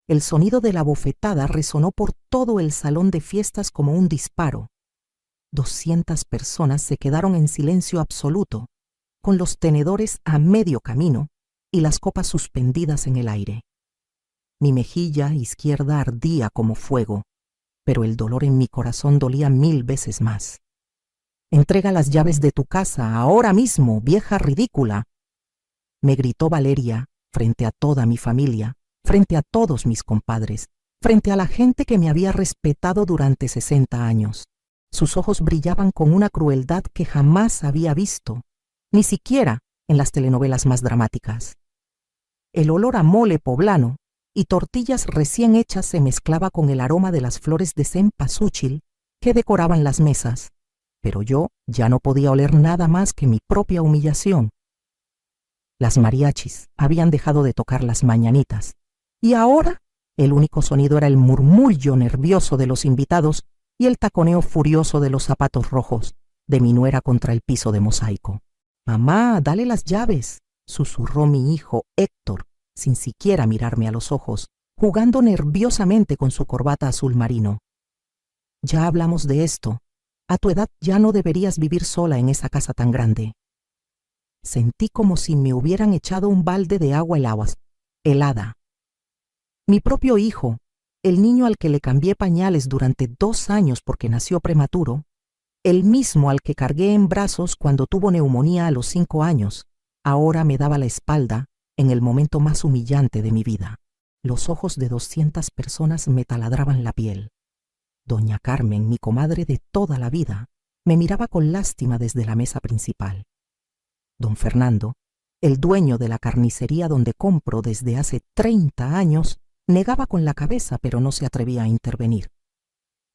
El sonido de la bofetada resonó por todo el salón de fiestas como un disparo. 200 personas se quedaron en silencio absoluto, con los tenedores a medio camino y las copas suspendidas en el aire. Mi mejilla izquierda ardía como fuego, pero el dolor en mi corazón dolía 1000 veces más. «Entrega las llaves de tu casa ahora mismo, vieja ridícula», me gritó Valeria frente a toda mi familia, frente a todos mis compadres, frente a la gente que me había respetado durante 60 años. Sus ojos brillaban con una crueldad que jamás había visto, ni siquiera en las telenovelas más dramáticas. El olor a mole poblano y tortillas recién hechas se mezclaba con el aroma de las flores de cempasúchil que decoraban las mesas, pero yo ya no podía oler nada más que mi propia humillación. Las mariachis habían dejado de tocar las mañanitas, y ahora el único sonido era el murmullo nervioso de los invitados y el taconeo furioso de los zapatos rojos de mi nuera contra el piso de mosaico. «Mamá, dale las llaves», susurró mi hijo Héctor, sin siquiera mirarme a los ojos, jugando nerviosamente con su corbata azul marino. «Ya hablamos de esto. A tu edad ya no deberías vivir sola en esa casa tan grande». Sentí como si me hubieran echado un balde de agua helada. Mi propio hijo, el niño al que le cambié pañales durante 2 años porque nació prematuro, el mismo al que cargué en brazos cuando tuvo neumonía a los 5 años, ahora me daba la espalda en el momento más humillante de mi vida. Los ojos de 200 personas me taladraban la piel. Doña Carmen, mi comadre de toda la vida, me miraba con lástima desde la mesa principal. Don Fernando, el dueño de la carnicería donde compro desde hace 30 años, negaba con la cabeza, pero no se atrevía a intervenir.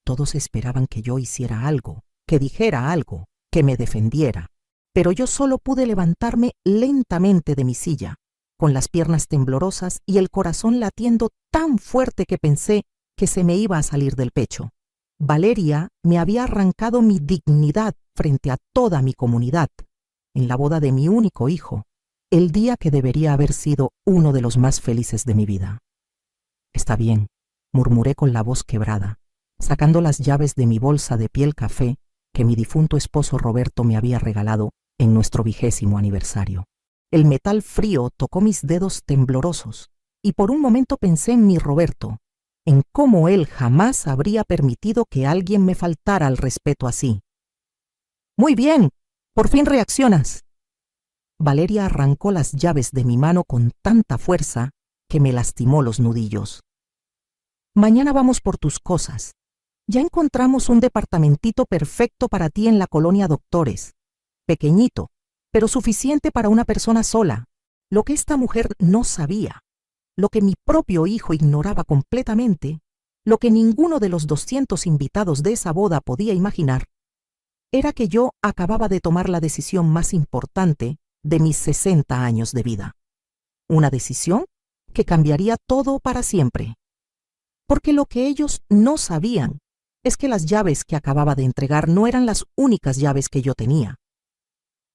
Todos esperaban que yo hiciera algo, que dijera algo, que me defendiera, pero yo solo pude levantarme lentamente de mi silla, con las piernas temblorosas y el corazón latiendo tan fuerte que pensé que se me iba a salir del pecho. Valeria me había arrancado mi dignidad frente a toda mi comunidad, en la boda de mi único hijo, el día que debería haber sido uno de los más felices de mi vida. «Está bien», murmuré con la voz quebrada, sacando las llaves de mi bolsa de piel café que mi difunto esposo Roberto me había regalado en nuestro 20º aniversario. El metal frío tocó mis dedos temblorosos y por un momento pensé en mi Roberto, en cómo él jamás habría permitido que alguien me faltara al respeto así. «Muy bien, por fin reaccionas». Valeria arrancó las llaves de mi mano con tanta fuerza que me lastimó los nudillos. «Mañana vamos por tus cosas. Ya encontramos un departamentito perfecto para ti en la colonia Doctores. Pequeñito, pero suficiente para una persona sola. Lo que esta mujer no sabía, lo que mi propio hijo ignoraba completamente, lo que ninguno de los 200 invitados de esa boda podía imaginar, era que yo acababa de tomar la decisión más importante de mis 60 años de vida. Una decisión que cambiaría todo para siempre. Porque lo que ellos no sabían es que las llaves que acababa de entregar no eran las únicas llaves que yo tenía.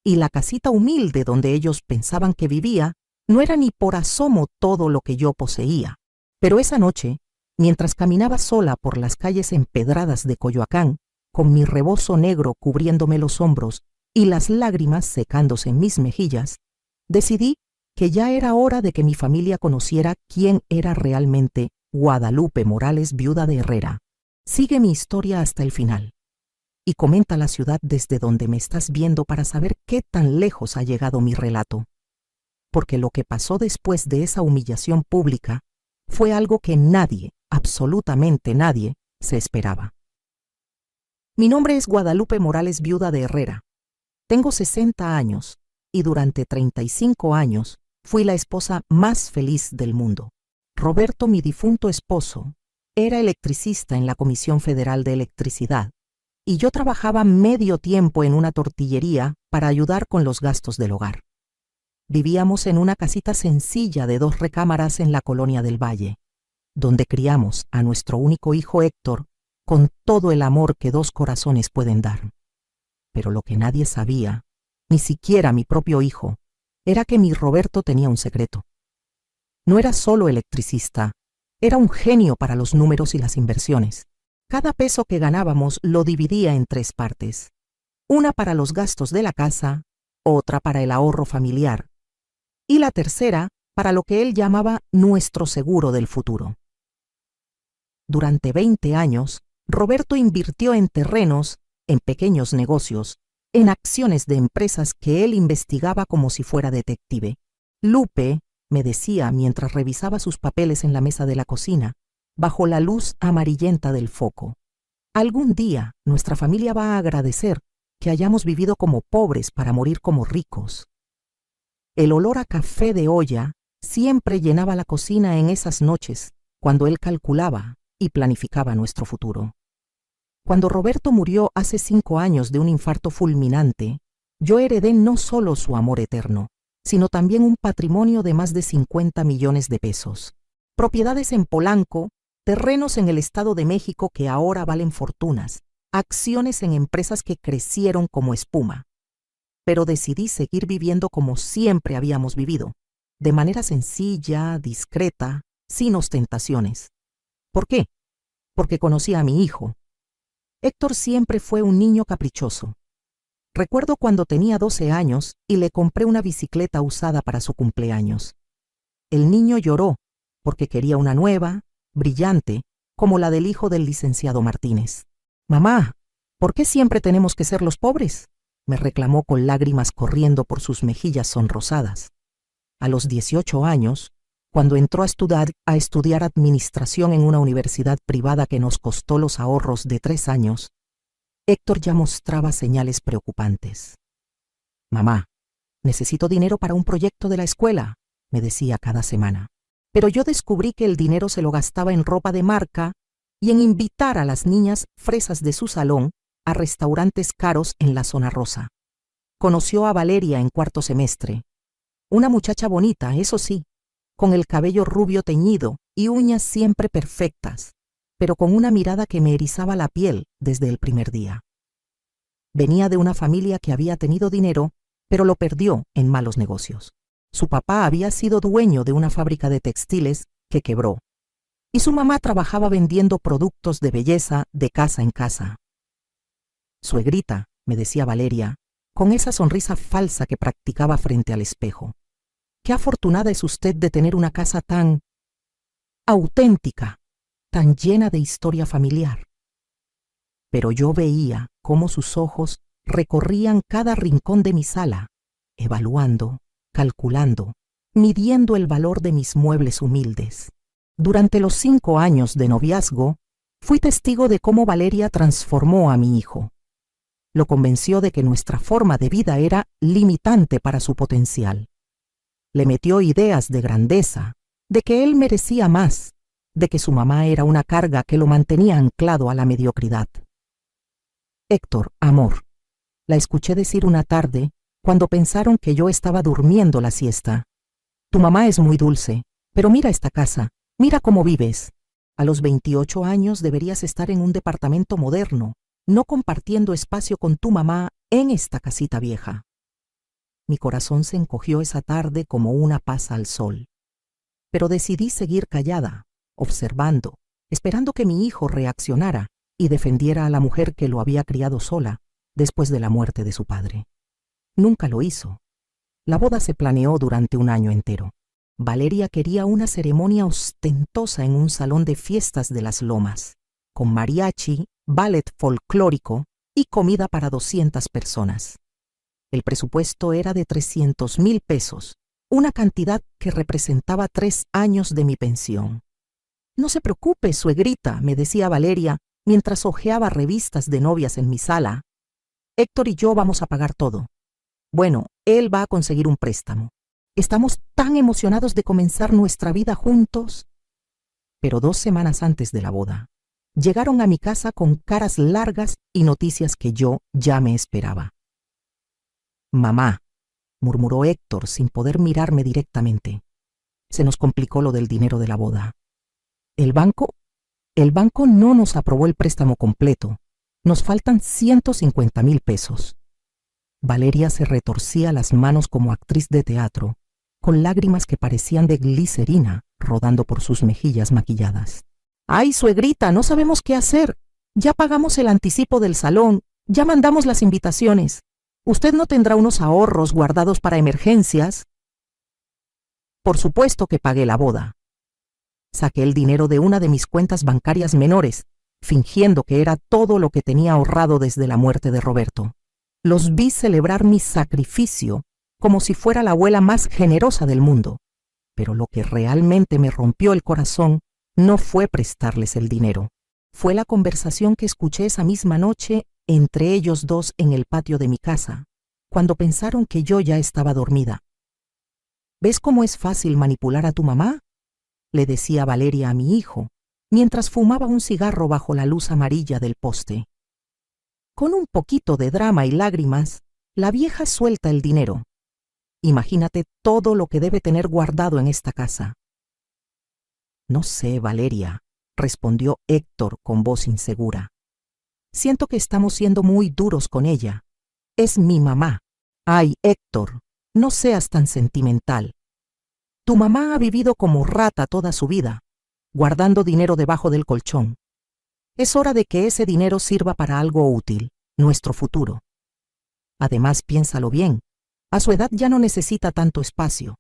Y la casita humilde donde ellos pensaban que vivía no era ni por asomo todo lo que yo poseía. Pero esa noche, mientras caminaba sola por las calles empedradas de Coyoacán, con mi rebozo negro cubriéndome los hombros y las lágrimas secándose en mis mejillas, decidí que ya era hora de que mi familia conociera quién era realmente Guadalupe Morales, viuda de Herrera. Sigue mi historia hasta el final y comenta la ciudad desde donde me estás viendo para saber qué tan lejos ha llegado mi relato. Porque lo que pasó después de esa humillación pública fue algo que nadie, absolutamente nadie, se esperaba. Mi nombre es Guadalupe Morales, viuda de Herrera. Tengo 60 años y durante 35 años fui la esposa más feliz del mundo. Roberto, mi difunto esposo, era electricista en la Comisión Federal de Electricidad y yo trabajaba medio tiempo en una tortillería para ayudar con los gastos del hogar. Vivíamos en una casita sencilla de 2 recámaras en la colonia del Valle, donde criamos a nuestro único hijo Héctor con todo el amor que 2 corazones pueden dar. Pero lo que nadie sabía, ni siquiera mi propio hijo, era que mi Roberto tenía un secreto. No era solo electricista, Era un genio para los números y las inversiones. Cada peso que ganábamos lo dividía en 3 partes. Una para los gastos de la casa, otra para el ahorro familiar y la tercera para lo que él llamaba nuestro seguro del futuro. Durante 20 años, Roberto invirtió en terrenos, en pequeños negocios, en acciones de empresas que él investigaba como si fuera detective. Lupe, me decía mientras revisaba sus papeles en la mesa de la cocina, bajo la luz amarillenta del foco. Algún día nuestra familia va a agradecer que hayamos vivido como pobres para morir como ricos. El olor a café de olla siempre llenaba la cocina en esas noches, cuando él calculaba y planificaba nuestro futuro. Cuando Roberto murió hace 5 años de un infarto fulminante, yo heredé no solo su amor eterno, sino también un patrimonio de más de 50 millones de pesos, propiedades en Polanco, terrenos en el Estado de México que ahora valen fortunas, acciones en empresas que crecieron como espuma. Pero decidí seguir viviendo como siempre habíamos vivido, de manera sencilla, discreta, sin ostentaciones. ¿Por qué? Porque conocí a mi hijo. Héctor siempre fue un niño caprichoso. Recuerdo cuando tenía 12 años y le compré una bicicleta usada para su cumpleaños. El niño lloró porque quería una nueva, brillante, como la del hijo del licenciado Martínez. «Mamá, ¿por qué siempre tenemos que ser los pobres?», me reclamó con lágrimas corriendo por sus mejillas sonrosadas. A los 18 años, cuando entró a estudiar administración en una universidad privada que nos costó los ahorros de 3 años, Héctor ya mostraba señales preocupantes. «Mamá, necesito dinero para un proyecto de la escuela», me decía cada semana. Pero yo descubrí que el dinero se lo gastaba en ropa de marca y en invitar a las niñas fresas de su salón a restaurantes caros en la zona rosa. Conoció a Valeria en 4º semestre. Una muchacha bonita, eso sí, con el cabello rubio teñido y uñas siempre perfectas, pero con una mirada que me erizaba la piel desde el primer día. Venía de una familia que había tenido dinero, pero lo perdió en malos negocios. Su papá había sido dueño de una fábrica de textiles que quebró, y su mamá trabajaba vendiendo productos de belleza de casa en casa. «Suegrita», me decía Valeria, con esa sonrisa falsa que practicaba frente al espejo, «qué afortunada es usted de tener una casa tan auténtica, tan llena de historia familiar». Pero yo veía cómo sus ojos recorrían cada rincón de mi sala, evaluando, calculando, midiendo el valor de mis muebles humildes. Durante los 5 años de noviazgo, fui testigo de cómo Valeria transformó a mi hijo. Lo convenció de que nuestra forma de vida era limitante para su potencial. Le metió ideas de grandeza, de que él merecía más, de que su mamá era una carga que lo mantenía anclado a la mediocridad. «Héctor, amor», la escuché decir una tarde cuando pensaron que yo estaba durmiendo la siesta. «Tu mamá es muy dulce, pero mira esta casa, mira cómo vives. A los 28 años deberías estar en un departamento moderno, no compartiendo espacio con tu mamá en esta casita vieja». Mi corazón se encogió esa tarde como una pasa al sol. Pero decidí seguir callada, observando, esperando que mi hijo reaccionara y defendiera a la mujer que lo había criado sola después de la muerte de su padre. Nunca lo hizo. La boda se planeó durante un año entero. Valeria quería una ceremonia ostentosa en un salón de fiestas de Las Lomas, con mariachi, ballet folclórico y comida para 200 personas. El presupuesto era de 300,000 pesos, una cantidad que representaba 3 años de mi pensión. «No se preocupe, suegrita», me decía Valeria mientras hojeaba revistas de novias en mi sala. «Héctor y yo vamos a pagar todo. Bueno, él va a conseguir un préstamo. Estamos tan emocionados de comenzar nuestra vida juntos». Pero 2 semanas antes de la boda, llegaron a mi casa con caras largas y noticias que yo ya me esperaba. «Mamá», murmuró Héctor sin poder mirarme directamente. «Se nos complicó lo del dinero de la boda. El banco no nos aprobó el préstamo completo. Nos faltan 150,000 pesos». Valeria se retorcía las manos como actriz de teatro, con lágrimas que parecían de glicerina rodando por sus mejillas maquilladas. ¡Ay, suegrita, no sabemos qué hacer! Ya pagamos el anticipo del salón, ya mandamos las invitaciones. ¿Usted no tendrá unos ahorros guardados para emergencias? Por supuesto que pagué la boda. Saqué el dinero de una de mis cuentas bancarias menores, fingiendo que era todo lo que tenía ahorrado desde la muerte de Roberto. Los vi celebrar mi sacrificio como si fuera la abuela más generosa del mundo. Pero lo que realmente me rompió el corazón no fue prestarles el dinero. Fue la conversación que escuché esa misma noche entre ellos dos en el patio de mi casa, cuando pensaron que yo ya estaba dormida. ¿Ves cómo es fácil manipular a tu mamá?, le decía Valeria a mi hijo, mientras fumaba un cigarro bajo la luz amarilla del poste. Con un poquito de drama y lágrimas, la vieja suelta el dinero. Imagínate todo lo que debe tener guardado en esta casa. No sé, Valeria, respondió Héctor con voz insegura. Siento que estamos siendo muy duros con ella. Es mi mamá. Ay, Héctor, no seas tan sentimental. Tu mamá ha vivido como rata toda su vida, guardando dinero debajo del colchón. Es hora de que ese dinero sirva para algo útil, nuestro futuro. Además, piénsalo bien, a su edad ya no necesita tanto espacio.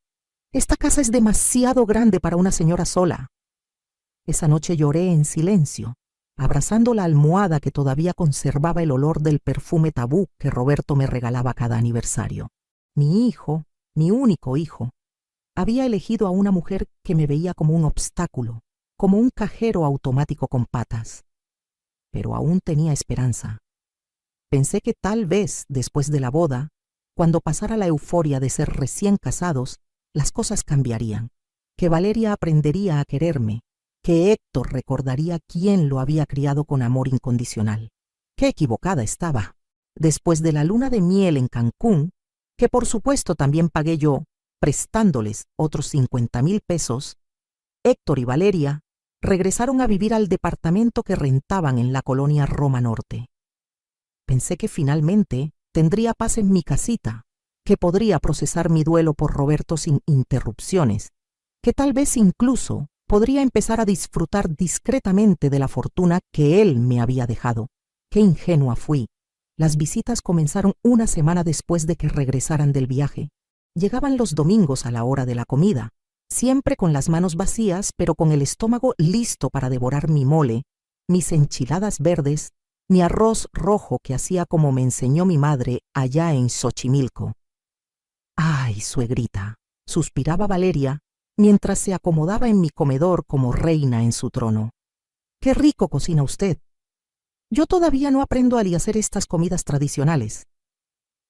Esta casa es demasiado grande para una señora sola. Esa noche lloré en silencio, abrazando la almohada que todavía conservaba el olor del perfume Tabú que Roberto me regalaba cada aniversario. Mi hijo, mi único hijo, había elegido a una mujer que me veía como un obstáculo, como un cajero automático con patas. Pero aún tenía esperanza. Pensé que tal vez, después de la boda, cuando pasara la euforia de ser recién casados, las cosas cambiarían, que Valeria aprendería a quererme, que Héctor recordaría quién lo había criado con amor incondicional. ¡Qué equivocada estaba! Después de la luna de miel en Cancún, que por supuesto también pagué yo, prestándoles otros 50,000 pesos, Héctor y Valeria regresaron a vivir al departamento que rentaban en la colonia Roma Norte. Pensé que finalmente tendría paz en mi casita, que podría procesar mi duelo por Roberto sin interrupciones, que tal vez incluso podría empezar a disfrutar discretamente de la fortuna que él me había dejado. ¡Qué ingenua fui! Las visitas comenzaron una semana después de que regresaran del viaje. Llegaban los domingos a la hora de la comida, siempre con las manos vacías, pero con el estómago listo para devorar mi mole, mis enchiladas verdes, mi arroz rojo que hacía como me enseñó mi madre allá en Xochimilco. ¡Ay, suegrita!, suspiraba Valeria, mientras se acomodaba en mi comedor como reina en su trono. ¡Qué rico cocina usted! Yo todavía no aprendo a hacer estas comidas tradicionales.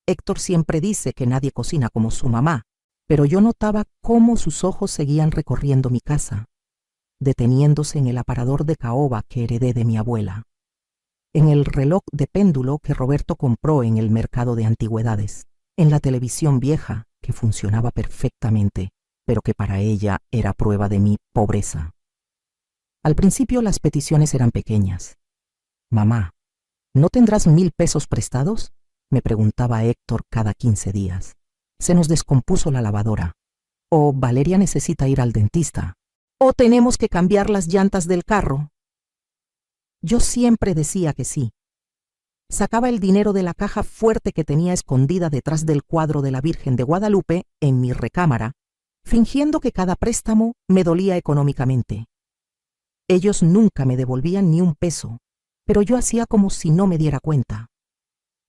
Héctor siempre dice que nadie cocina como su mamá, pero yo notaba cómo sus ojos seguían recorriendo mi casa, deteniéndose en el aparador de caoba que heredé de mi abuela, en el reloj de péndulo que Roberto compró en el mercado de antigüedades, en la televisión vieja que funcionaba perfectamente, pero que para ella era prueba de mi pobreza. Al principio las peticiones eran pequeñas. «Mamá, ¿no tendrás 1,000 pesos prestados?», me preguntaba Héctor cada 15 días. Se nos descompuso la lavadora. O Valeria necesita ir al dentista. O tenemos que cambiar las llantas del carro. Yo siempre decía que sí. Sacaba el dinero de la caja fuerte que tenía escondida detrás del cuadro de la Virgen de Guadalupe en mi recámara, fingiendo que cada préstamo me dolía económicamente. Ellos nunca me devolvían ni un peso, pero yo hacía como si no me diera cuenta.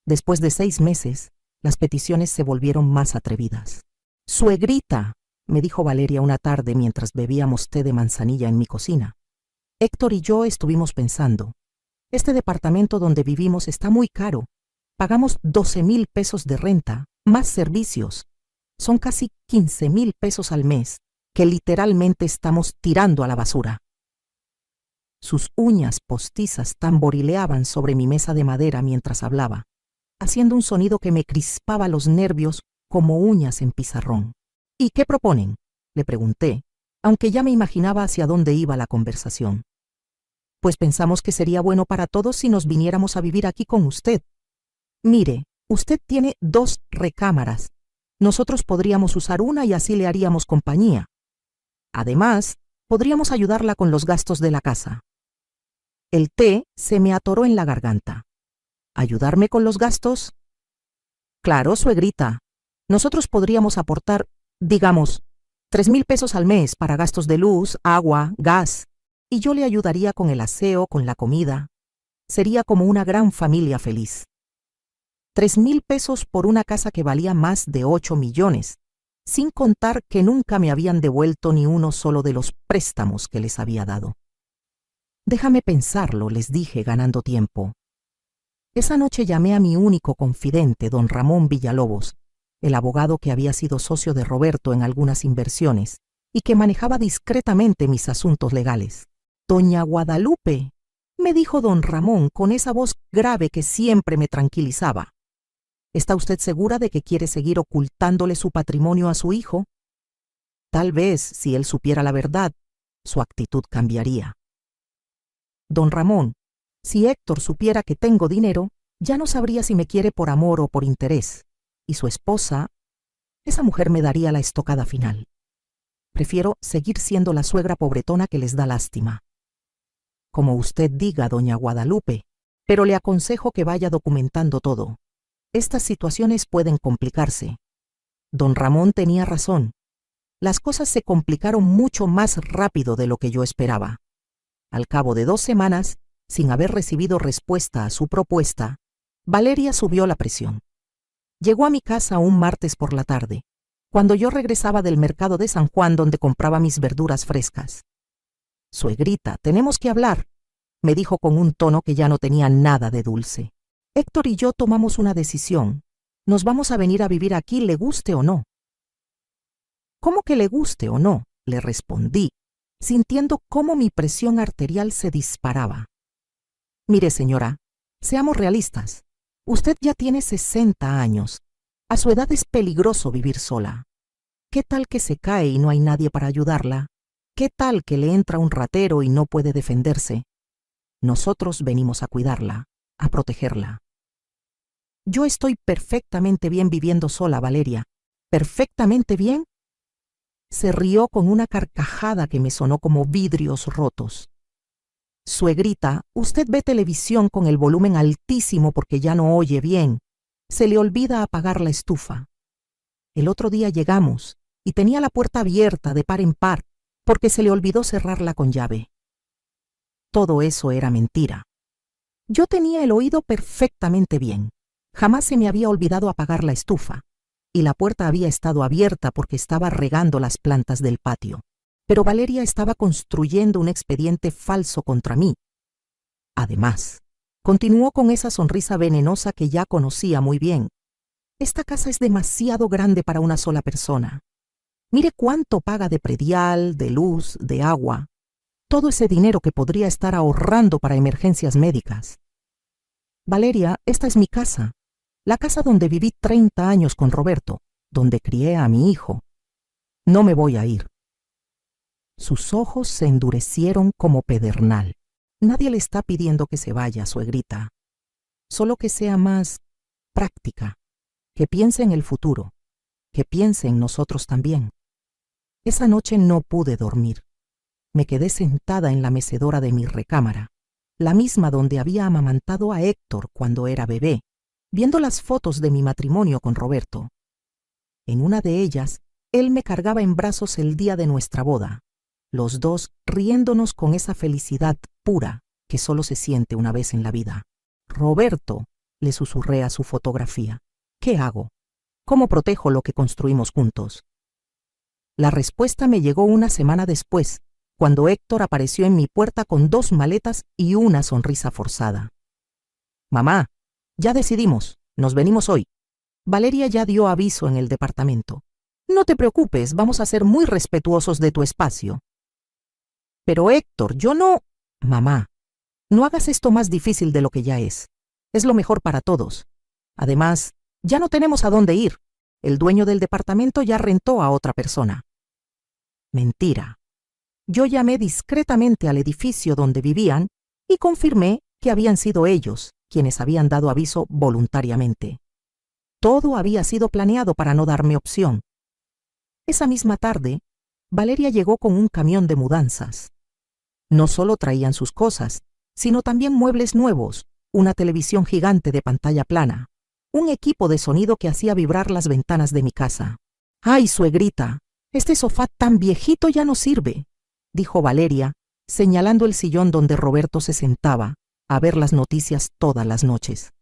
Después de 6 meses, las peticiones se volvieron más atrevidas. «Suegrita», me dijo Valeria una tarde mientras bebíamos té de manzanilla en mi cocina. Héctor y yo estuvimos pensando, este departamento donde vivimos está muy caro. Pagamos 12,000 pesos de renta, más servicios. Son casi 15,000 pesos al mes, que literalmente estamos tirando a la basura. Sus uñas postizas tamborileaban sobre mi mesa de madera mientras hablaba, haciendo un sonido que me crispaba los nervios como uñas en pizarrón. «¿Y qué proponen?», le pregunté, aunque ya me imaginaba hacia dónde iba la conversación. «Pues pensamos que sería bueno para todos si nos viniéramos a vivir aquí con usted. Mire, usted tiene 2 recámaras. Nosotros podríamos usar una y así le haríamos compañía. Además, Podríamos ayudarla con los gastos de la casa. El té se me atoró en la garganta. ¿Ayudarme con los gastos? Claro, suegrita. Nosotros podríamos aportar, digamos, 3,000 pesos al mes para gastos de luz, agua, gas, y yo le ayudaría con el aseo, con la comida. Sería como una gran familia feliz. 3,000 pesos por una casa que valía más de 8 millones, sin contar que nunca me habían devuelto ni uno solo de los préstamos que les había dado. Déjame pensarlo, les dije, ganando tiempo. Esa noche llamé a mi único confidente, don Ramón Villalobos, el abogado que había sido socio de Roberto en algunas inversiones y que manejaba discretamente mis asuntos legales. «Doña Guadalupe», me dijo don Ramón con esa voz grave que siempre me tranquilizaba. ¿Está usted segura de que quiere seguir ocultándole su patrimonio a su hijo? Tal vez, si él supiera la verdad, su actitud cambiaría. Don Ramón, si Héctor supiera que tengo dinero, ya no sabría si me quiere por amor o por interés. Y su esposa, esa mujer me daría la estocada final. Prefiero seguir siendo la suegra pobretona que les da lástima. Como usted diga, doña Guadalupe, pero le aconsejo que vaya documentando todo. Estas situaciones pueden complicarse. Don Ramón tenía razón. Las cosas se complicaron mucho más rápido de lo que yo esperaba. Al cabo de 2 semanas, sin haber recibido respuesta a su propuesta, Valeria subió la presión. Llegó a mi casa un martes por la tarde, cuando yo regresaba del mercado de San Juan donde compraba mis verduras frescas. «Suegrita, tenemos que hablar», me dijo con un tono que ya no tenía nada de dulce. «Héctor y yo tomamos una decisión. Nos vamos a venir a vivir aquí, le guste o no». «¿Cómo que le guste o no?», le respondí, sintiendo cómo mi presión arterial se disparaba. «Mire, señora, seamos realistas. Usted ya tiene 60 años. A su edad es peligroso vivir sola. ¿Qué tal que se cae y no hay nadie para ayudarla? ¿Qué tal que le entra un ratero y no puede defenderse? Nosotros venimos a cuidarla, a protegerla». «Yo estoy perfectamente bien viviendo sola, Valeria. ¿Perfectamente bien?». Se rió con una carcajada que me sonó como vidrios rotos. «Suegrita, usted ve televisión con el volumen altísimo porque ya no oye bien. Se le olvida apagar la estufa. El otro día llegamos y tenía la puerta abierta de par en par porque se le olvidó cerrarla con llave». Todo eso era mentira. Yo tenía el oído perfectamente bien. Jamás se me había olvidado apagar la estufa, y la puerta había estado abierta porque estaba regando las plantas del patio. Pero Valeria estaba construyendo un expediente falso contra mí. Además, continuó con esa sonrisa venenosa que ya conocía muy bien. «Esta casa es demasiado grande para una sola persona. Mire cuánto paga de predial, de luz, de agua. Todo ese dinero que podría estar ahorrando para emergencias médicas. Valeria, esta es mi casa. La casa donde viví 30 años con Roberto, donde crié a mi hijo. No me voy a ir». Sus ojos se endurecieron como pedernal. «Nadie le está pidiendo que se vaya, suegrita. Solo que sea más práctica, que piense en el futuro, que piense en nosotros también». Esa noche no pude dormir. Me quedé sentada en la mecedora de mi recámara, la misma donde había amamantado a Héctor cuando era bebé, viendo las fotos de mi matrimonio con Roberto. En una de ellas, él me cargaba en brazos el día de nuestra boda, los dos riéndonos con esa felicidad pura que solo se siente una vez en la vida. «Roberto», le susurré a su fotografía, «¿qué hago? ¿Cómo protejo lo que construimos juntos?». La respuesta me llegó una semana después, cuando Héctor apareció en mi puerta con 2 maletas y una sonrisa forzada. «Mamá, ya decidimos, nos venimos hoy. Valeria ya dio aviso en el departamento. No te preocupes, vamos a ser muy respetuosos de tu espacio». «Pero Héctor, yo no...». «Mamá, no hagas esto más difícil de lo que ya es. Es lo mejor para todos. Además, ya no tenemos a dónde ir. El dueño del departamento ya rentó a otra persona». Mentira. Yo llamé discretamente al edificio donde vivían y confirmé que habían sido ellos quienes habían dado aviso voluntariamente. Todo había sido planeado para no darme opción. Esa misma tarde, Valeria llegó con un camión de mudanzas. No solo traían sus cosas, sino también muebles nuevos, una televisión gigante de pantalla plana, un equipo de sonido que hacía vibrar las ventanas de mi casa. ¡Ay, suegrita! Este sofá tan viejito ya no sirve, dijo Valeria, señalando el sillón donde Roberto se sentaba a ver las noticias todas las noches.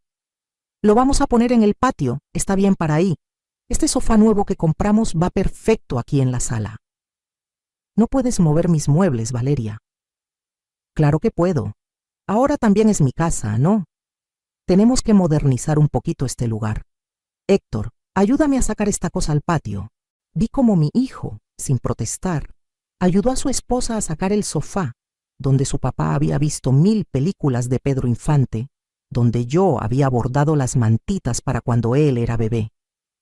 Lo vamos a poner en el patio, está bien para ahí. Este sofá nuevo que compramos va perfecto aquí en la sala. No puedes mover mis muebles, Valeria. Claro que puedo. Ahora también es mi casa, ¿no? Tenemos que modernizar un poquito este lugar. Héctor, ayúdame a sacar esta cosa al patio. Vi como mi hijo, sin protestar, ayudó a su esposa a sacar el sofá, donde su papá había visto 1000 películas de Pedro Infante, donde yo había bordado las mantitas para cuando él era bebé,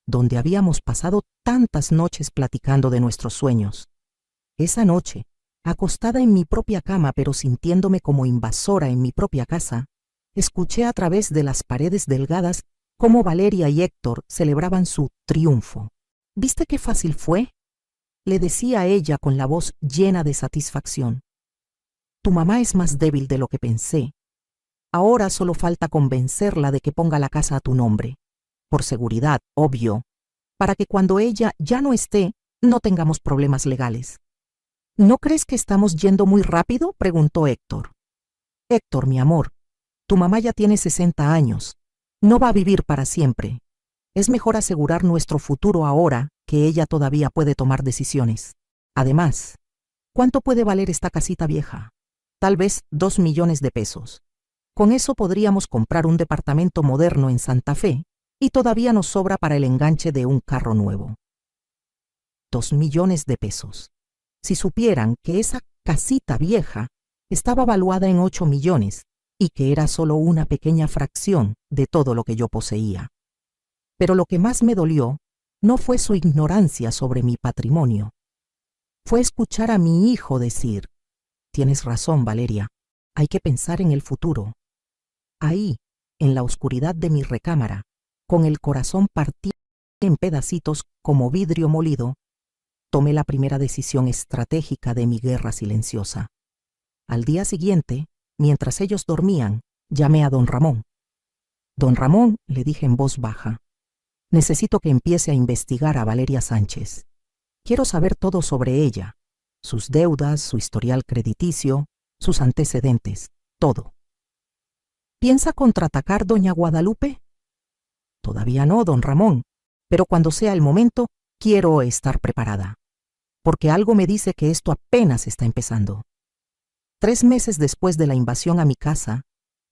donde habíamos pasado tantas noches platicando de nuestros sueños. Esa noche, acostada en mi propia cama pero sintiéndome como invasora en mi propia casa, escuché a través de las paredes delgadas cómo Valeria y Héctor celebraban su triunfo. ¿Viste qué fácil fue?, le decía a ella con la voz llena de satisfacción. Tu mamá es más débil de lo que pensé. Ahora solo falta convencerla de que ponga la casa a tu nombre. Por seguridad, obvio, para que cuando ella ya no esté, no tengamos problemas legales. ¿No crees que estamos yendo muy rápido?, preguntó Héctor. Héctor, mi amor, tu mamá ya tiene 60 años. No va a vivir para siempre. Es mejor asegurar nuestro futuro ahora que ella todavía puede tomar decisiones. Además, ¿cuánto puede valer esta casita vieja? Tal vez 2 millones de pesos. Con eso podríamos comprar un departamento moderno en Santa Fe y todavía nos sobra para el enganche de un carro nuevo. 2 millones de pesos. Si supieran que esa casita vieja estaba valuada en 8 millones y que era solo una pequeña fracción de todo lo que yo poseía. Pero lo que más me dolió no fue su ignorancia sobre mi patrimonio. Fue escuchar a mi hijo decir: tienes razón, Valeria, hay que pensar en el futuro. Ahí, en la oscuridad de mi recámara, con el corazón partido en pedacitos como vidrio molido, tomé la primera decisión estratégica de mi guerra silenciosa. Al día siguiente, mientras ellos dormían, llamé a don Ramón. Don Ramón, le dije en voz baja, necesito que empiece a investigar a Valeria Sánchez. Quiero saber todo sobre ella, sus deudas, su historial crediticio, sus antecedentes, todo. ¿Piensa contraatacar doña Guadalupe? Todavía no, don Ramón, pero cuando sea el momento, quiero estar preparada, porque algo me dice que esto apenas está empezando. 3 meses después de la invasión a mi casa,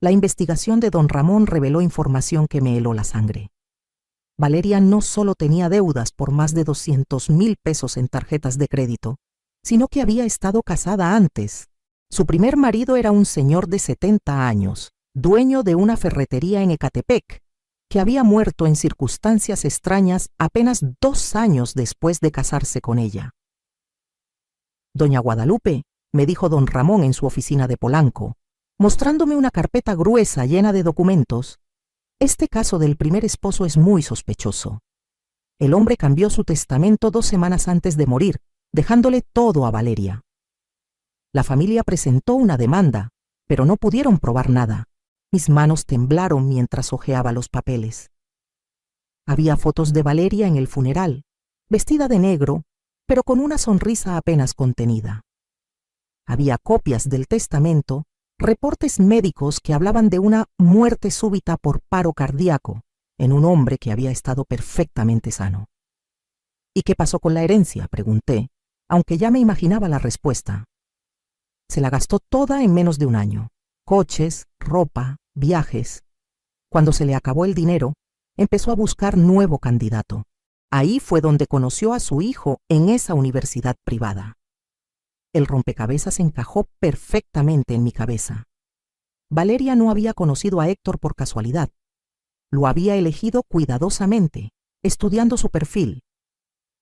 la investigación de don Ramón reveló información que me heló la sangre. Valeria no solo tenía deudas por más de 200,000 pesos en tarjetas de crédito, sino que había estado casada antes. Su primer marido era un señor de 70 años, dueño de una ferretería en Ecatepec, que había muerto en circunstancias extrañas apenas 2 años después de casarse con ella. Doña Guadalupe, me dijo don Ramón en su oficina de Polanco, mostrándome una carpeta gruesa llena de documentos, este caso del primer esposo es muy sospechoso. El hombre cambió su testamento 2 semanas antes de morir, dejándole todo a Valeria. La familia presentó una demanda, pero no pudieron probar nada. Mis manos temblaron mientras hojeaba los papeles. Había fotos de Valeria en el funeral, vestida de negro, pero con una sonrisa apenas contenida. Había copias del testamento, reportes médicos que hablaban de una muerte súbita por paro cardíaco en un hombre que había estado perfectamente sano. ¿Y qué pasó con la herencia?, pregunté, aunque ya me imaginaba la respuesta. Se la gastó toda en menos de 1 año. Coches, ropa, viajes. Cuando se le acabó el dinero, empezó a buscar nuevo candidato. Ahí fue donde conoció a su hijo en esa universidad privada. El rompecabezas encajó perfectamente en mi cabeza. Valeria no había conocido a Héctor por casualidad. Lo había elegido cuidadosamente, estudiando su perfil.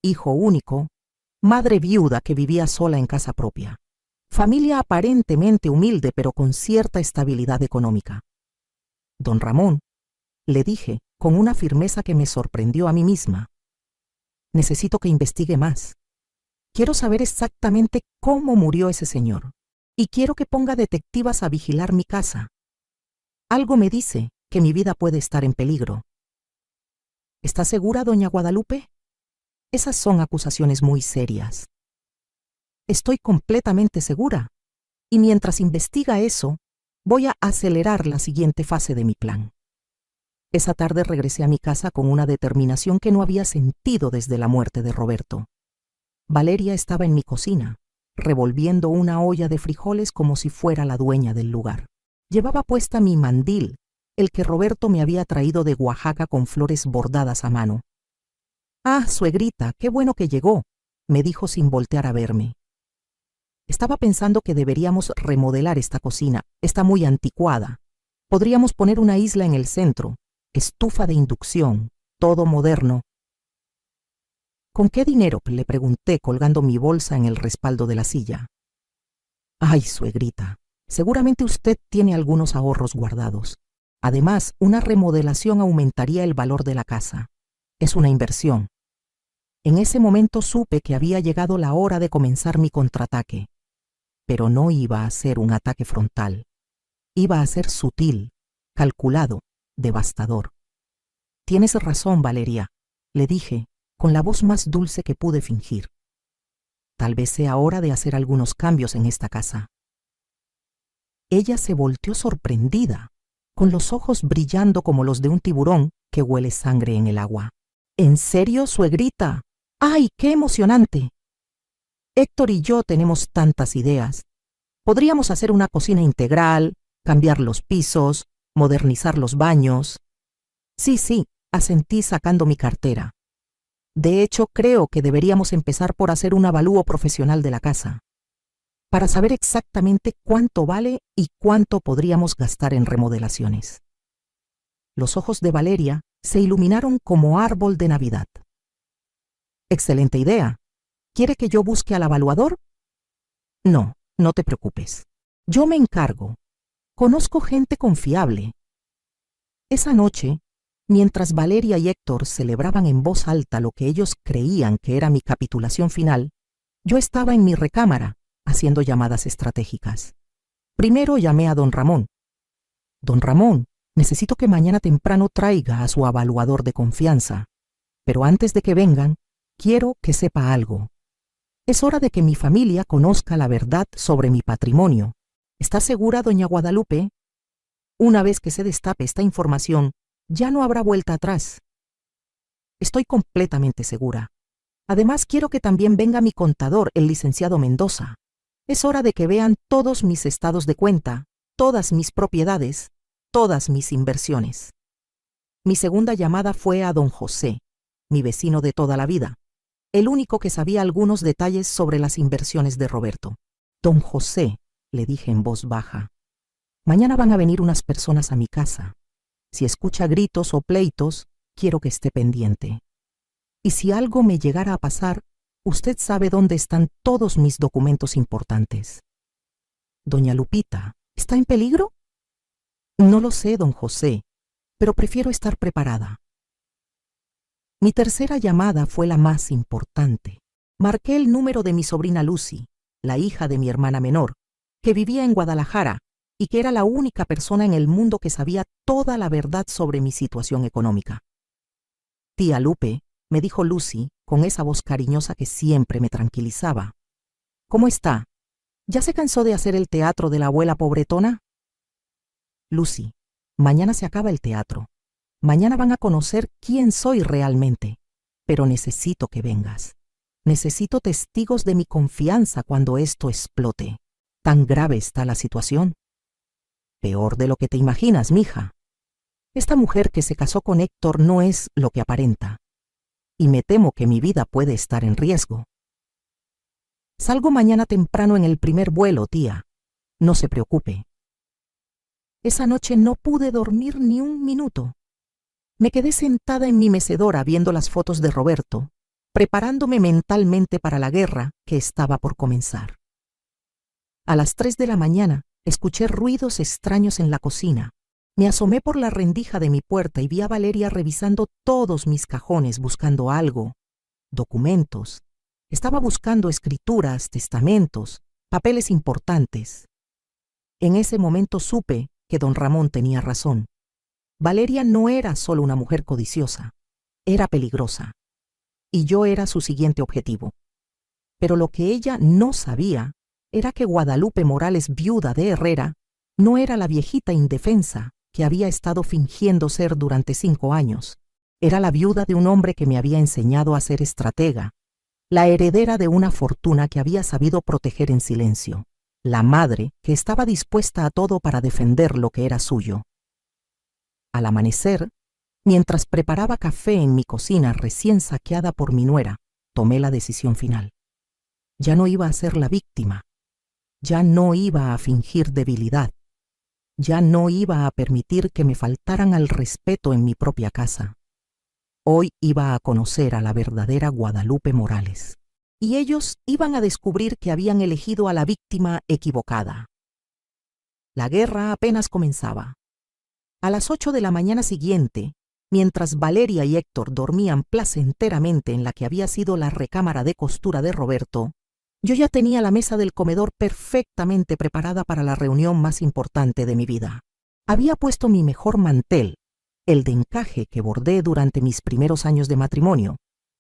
Hijo único, madre viuda que vivía sola en casa propia. Familia aparentemente humilde pero con cierta estabilidad económica. Don Ramón, le dije con una firmeza que me sorprendió a mí misma, necesito que investigue más. Quiero saber exactamente cómo murió ese señor. Y quiero que ponga detectivas a vigilar mi casa. Algo me dice que mi vida puede estar en peligro. ¿Está segura, doña Guadalupe? Esas son acusaciones muy serias. Estoy completamente segura. Y mientras investiga eso, voy a acelerar la siguiente fase de mi plan. Esa tarde regresé a mi casa con una determinación que no había sentido desde la muerte de Roberto. Valeria estaba en mi cocina, revolviendo una olla de frijoles como si fuera la dueña del lugar. Llevaba puesta mi mandil, el que Roberto me había traído de Oaxaca con flores bordadas a mano. «Ah, suegrita, qué bueno que llegó», me dijo sin voltear a verme. Estaba pensando que deberíamos remodelar esta cocina. Está muy anticuada. Podríamos poner una isla en el centro, estufa de inducción, todo moderno. «¿Con qué dinero?», le pregunté colgando mi bolsa en el respaldo de la silla. «Ay, suegrita, seguramente usted tiene algunos ahorros guardados. Además, una remodelación aumentaría el valor de la casa. Es una inversión». En ese momento supe que había llegado la hora de comenzar mi contraataque. Pero no iba a ser un ataque frontal. Iba a ser sutil, calculado, devastador. «Tienes razón, Valeria», le dije, con la voz más dulce que pude fingir. «Tal vez sea hora de hacer algunos cambios en esta casa». Ella se volteó sorprendida, con los ojos brillando como los de un tiburón que huele sangre en el agua. «¿En serio, suegrita? ¡Ay, qué emocionante! Héctor y yo tenemos tantas ideas. Podríamos hacer una cocina integral, cambiar los pisos, modernizar los baños». Sí, asentí sacando mi cartera. De hecho, creo que deberíamos empezar por hacer un avalúo profesional de la casa, para saber exactamente cuánto vale y cuánto podríamos gastar en remodelaciones. Los ojos de Valeria se iluminaron como árbol de Navidad. «Excelente idea. ¿Quiere que yo busque al evaluador?» «No, no te preocupes. Yo me encargo. Conozco gente confiable». Esa noche, mientras Valeria y Héctor celebraban en voz alta lo que ellos creían que era mi capitulación final, yo estaba en mi recámara haciendo llamadas estratégicas. Primero llamé a don Ramón. «Don Ramón, necesito que mañana temprano traiga a su evaluador de confianza. Pero antes de que vengan, quiero que sepa algo. Es hora de que mi familia conozca la verdad sobre mi patrimonio. ¿Está segura, doña Guadalupe? Una vez que se destape esta información, ya no habrá vuelta atrás». «Estoy completamente segura. Además, quiero que también venga mi contador, el licenciado Mendoza. Es hora de que vean todos mis estados de cuenta, todas mis propiedades, todas mis inversiones». Mi segunda llamada fue a don José, mi vecino de toda la vida, el único que sabía algunos detalles sobre las inversiones de Roberto. «Don José», le dije en voz baja, «mañana van a venir unas personas a mi casa. Si escucha gritos o pleitos, quiero que esté pendiente. Y si algo me llegara a pasar, usted sabe dónde están todos mis documentos importantes». «Doña Lupita, ¿está en peligro?» «No lo sé, don José, pero prefiero estar preparada». Mi tercera llamada fue la más importante. Marqué el número de mi sobrina Lucy, la hija de mi hermana menor, que vivía en Guadalajara y que era la única persona en el mundo que sabía toda la verdad sobre mi situación económica. «Tía Lupe», me dijo Lucy con esa voz cariñosa que siempre me tranquilizaba, «¿cómo está? ¿Ya se cansó de hacer el teatro de la abuela pobretona?» «Lucy, mañana se acaba el teatro. Mañana van a conocer quién soy realmente, pero necesito que vengas. Necesito testigos de mi confianza cuando esto explote. ¿Tan grave está la situación?» «Peor de lo que te imaginas, mija. Esta mujer que se casó con Héctor no es lo que aparenta, y me temo que mi vida puede estar en riesgo. Salgo mañana temprano en el primer vuelo, tía. No se preocupe». Esa noche no pude dormir ni un minuto. Me quedé sentada en mi mecedora viendo las fotos de Roberto, preparándome mentalmente para la guerra que estaba por comenzar. A las 3 de la mañana escuché ruidos extraños en la cocina. Me asomé por la rendija de mi puerta y vi a Valeria revisando todos mis cajones buscando algo, documentos, Estaba buscando escrituras, testamentos, papeles importantes. En ese momento supe que don Ramón tenía razón. Valeria no era solo una mujer codiciosa, era peligrosa. Y yo era su siguiente objetivo. Pero lo que ella no sabía era que Guadalupe Morales, viuda de Herrera, no era la viejita indefensa que había estado fingiendo ser durante 5 años. Era la viuda de un hombre que me había enseñado a ser estratega, la heredera de una fortuna que había sabido proteger en silencio, la madre que estaba dispuesta a todo para defender lo que era suyo. Al amanecer, mientras preparaba café en mi cocina recién saqueada por mi nuera, tomé la decisión final. Ya no iba a ser la víctima, ya no iba a fingir debilidad, ya no iba a permitir que me faltaran al respeto en mi propia casa. Hoy iba a conocer a la verdadera Guadalupe Morales, y ellos iban a descubrir que habían elegido a la víctima equivocada. La guerra apenas comenzaba. A las 8 de la mañana siguiente, mientras Valeria y Héctor dormían placenteramente en la que había sido la recámara de costura de Roberto, yo ya tenía la mesa del comedor perfectamente preparada para la reunión más importante de mi vida. Había puesto mi mejor mantel, el de encaje que bordé durante mis primeros años de matrimonio,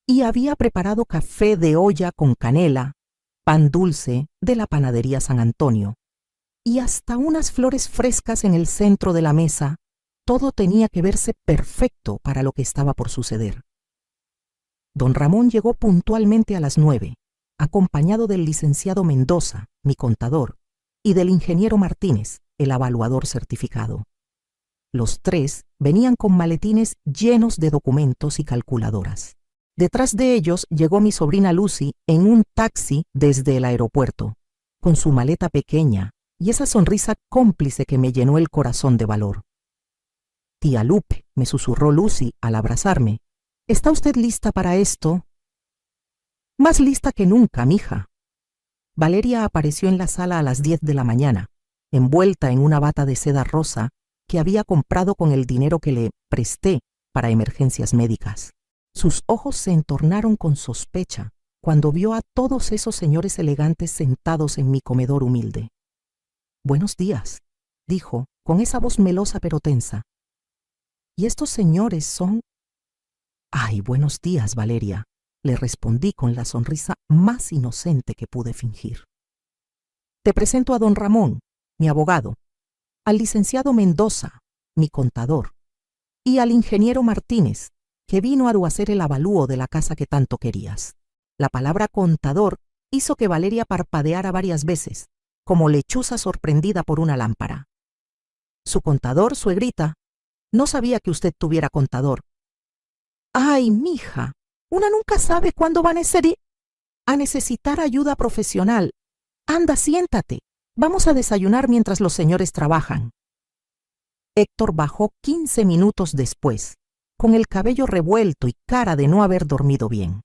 y había preparado café de olla con canela, pan dulce de la panadería San Antonio, y hasta unas flores frescas en el centro de la mesa. Todo tenía que verse perfecto para lo que estaba por suceder. Don Ramón llegó puntualmente a las 9, acompañado del licenciado Mendoza, mi contador, y del ingeniero Martínez, el evaluador certificado. Los 3 venían con maletines llenos de documentos y calculadoras. Detrás de ellos llegó mi sobrina Lucy en un taxi desde el aeropuerto, con su maleta pequeña y esa sonrisa cómplice que me llenó el corazón de valor. «Tía Lupe», me susurró Lucy al abrazarme, «¿está usted lista para esto?» «Más lista que nunca, mija». Valeria apareció en la sala a las 10 de la mañana, envuelta en una bata de seda rosa que había comprado con el dinero que le presté para emergencias médicas. Sus ojos se entornaron con sospecha cuando vio a todos esos señores elegantes sentados en mi comedor humilde. «Buenos días», dijo, con esa voz melosa pero tensa. «¿Y estos señores son...?» «Ay, buenos días, Valeria», le respondí con la sonrisa más inocente que pude fingir. «Te presento a don Ramón, mi abogado, al licenciado Mendoza, mi contador, y al ingeniero Martínez, que vino a hacer el avalúo de la casa que tanto querías». La palabra contador hizo que Valeria parpadeara varias veces, como lechuza sorprendida por una lámpara. «¿Su contador, suegrita? No sabía que usted tuviera contador». «Ay, mija, una nunca sabe cuándo va a necesitar ayuda profesional. Anda, siéntate. Vamos a desayunar mientras los señores trabajan». Héctor bajó 15 minutos después, con el cabello revuelto y cara de no haber dormido bien.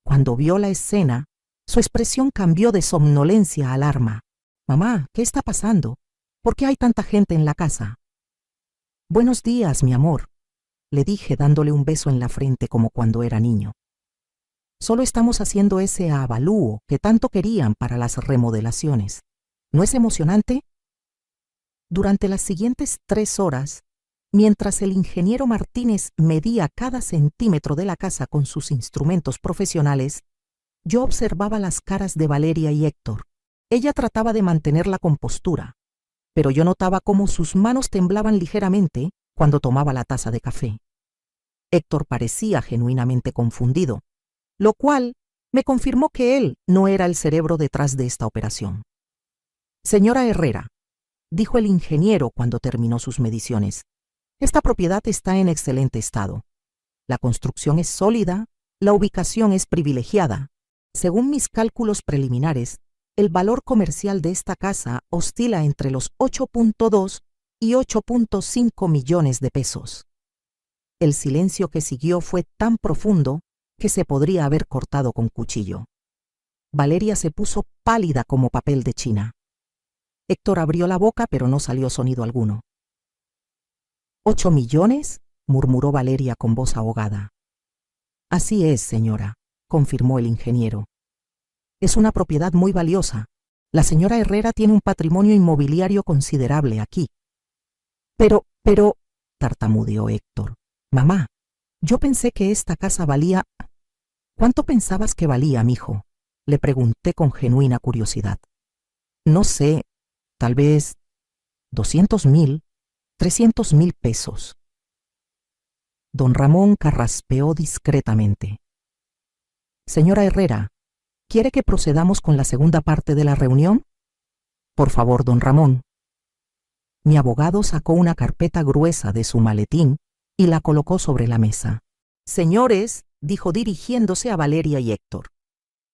Cuando vio la escena, su expresión cambió de somnolencia a alarma. «Mamá, ¿qué está pasando? ¿Por qué hay tanta gente en la casa?» «Buenos días, mi amor», le dije dándole un beso en la frente como cuando era niño. «Solo estamos haciendo ese avalúo que tanto querían para las remodelaciones. ¿No es emocionante?» Durante las siguientes 3 horas, mientras el ingeniero Martínez medía cada centímetro de la casa con sus instrumentos profesionales, yo observaba las caras de Valeria y Héctor. Ella trataba de mantener la compostura, pero yo notaba cómo sus manos temblaban ligeramente cuando tomaba la taza de café. Héctor parecía genuinamente confundido, lo cual me confirmó que él no era el cerebro detrás de esta operación. «Señora Herrera», dijo el ingeniero cuando terminó sus mediciones, «esta propiedad está en excelente estado. La construcción es sólida, la ubicación es privilegiada. Según mis cálculos preliminares, el valor comercial de esta casa oscila entre los 8.2 y 8.5 millones de pesos». El silencio que siguió fue tan profundo que se podría haber cortado con cuchillo. Valeria se puso pálida como papel de china. Héctor abrió la boca, pero no salió sonido alguno. «¿8 millones?» murmuró Valeria con voz ahogada. «Así es, señora. confirmó el ingeniero. Es una propiedad muy valiosa. La señora Herrera tiene un patrimonio inmobiliario considerable aquí. Pero, tartamudeó Héctor. Mamá, yo pensé que esta casa valía... ¿Cuánto pensabas que valía, mijo? Le pregunté con genuina curiosidad. No sé, tal vez 200,000, 300,000 pesos. Don Ramón carraspeó discretamente. Señora Herrera, ¿quiere que procedamos con la segunda parte de la reunión? Por favor, don Ramón. Mi abogado sacó una carpeta gruesa de su maletín y la colocó sobre la mesa. Señores, dijo dirigiéndose a Valeria y Héctor.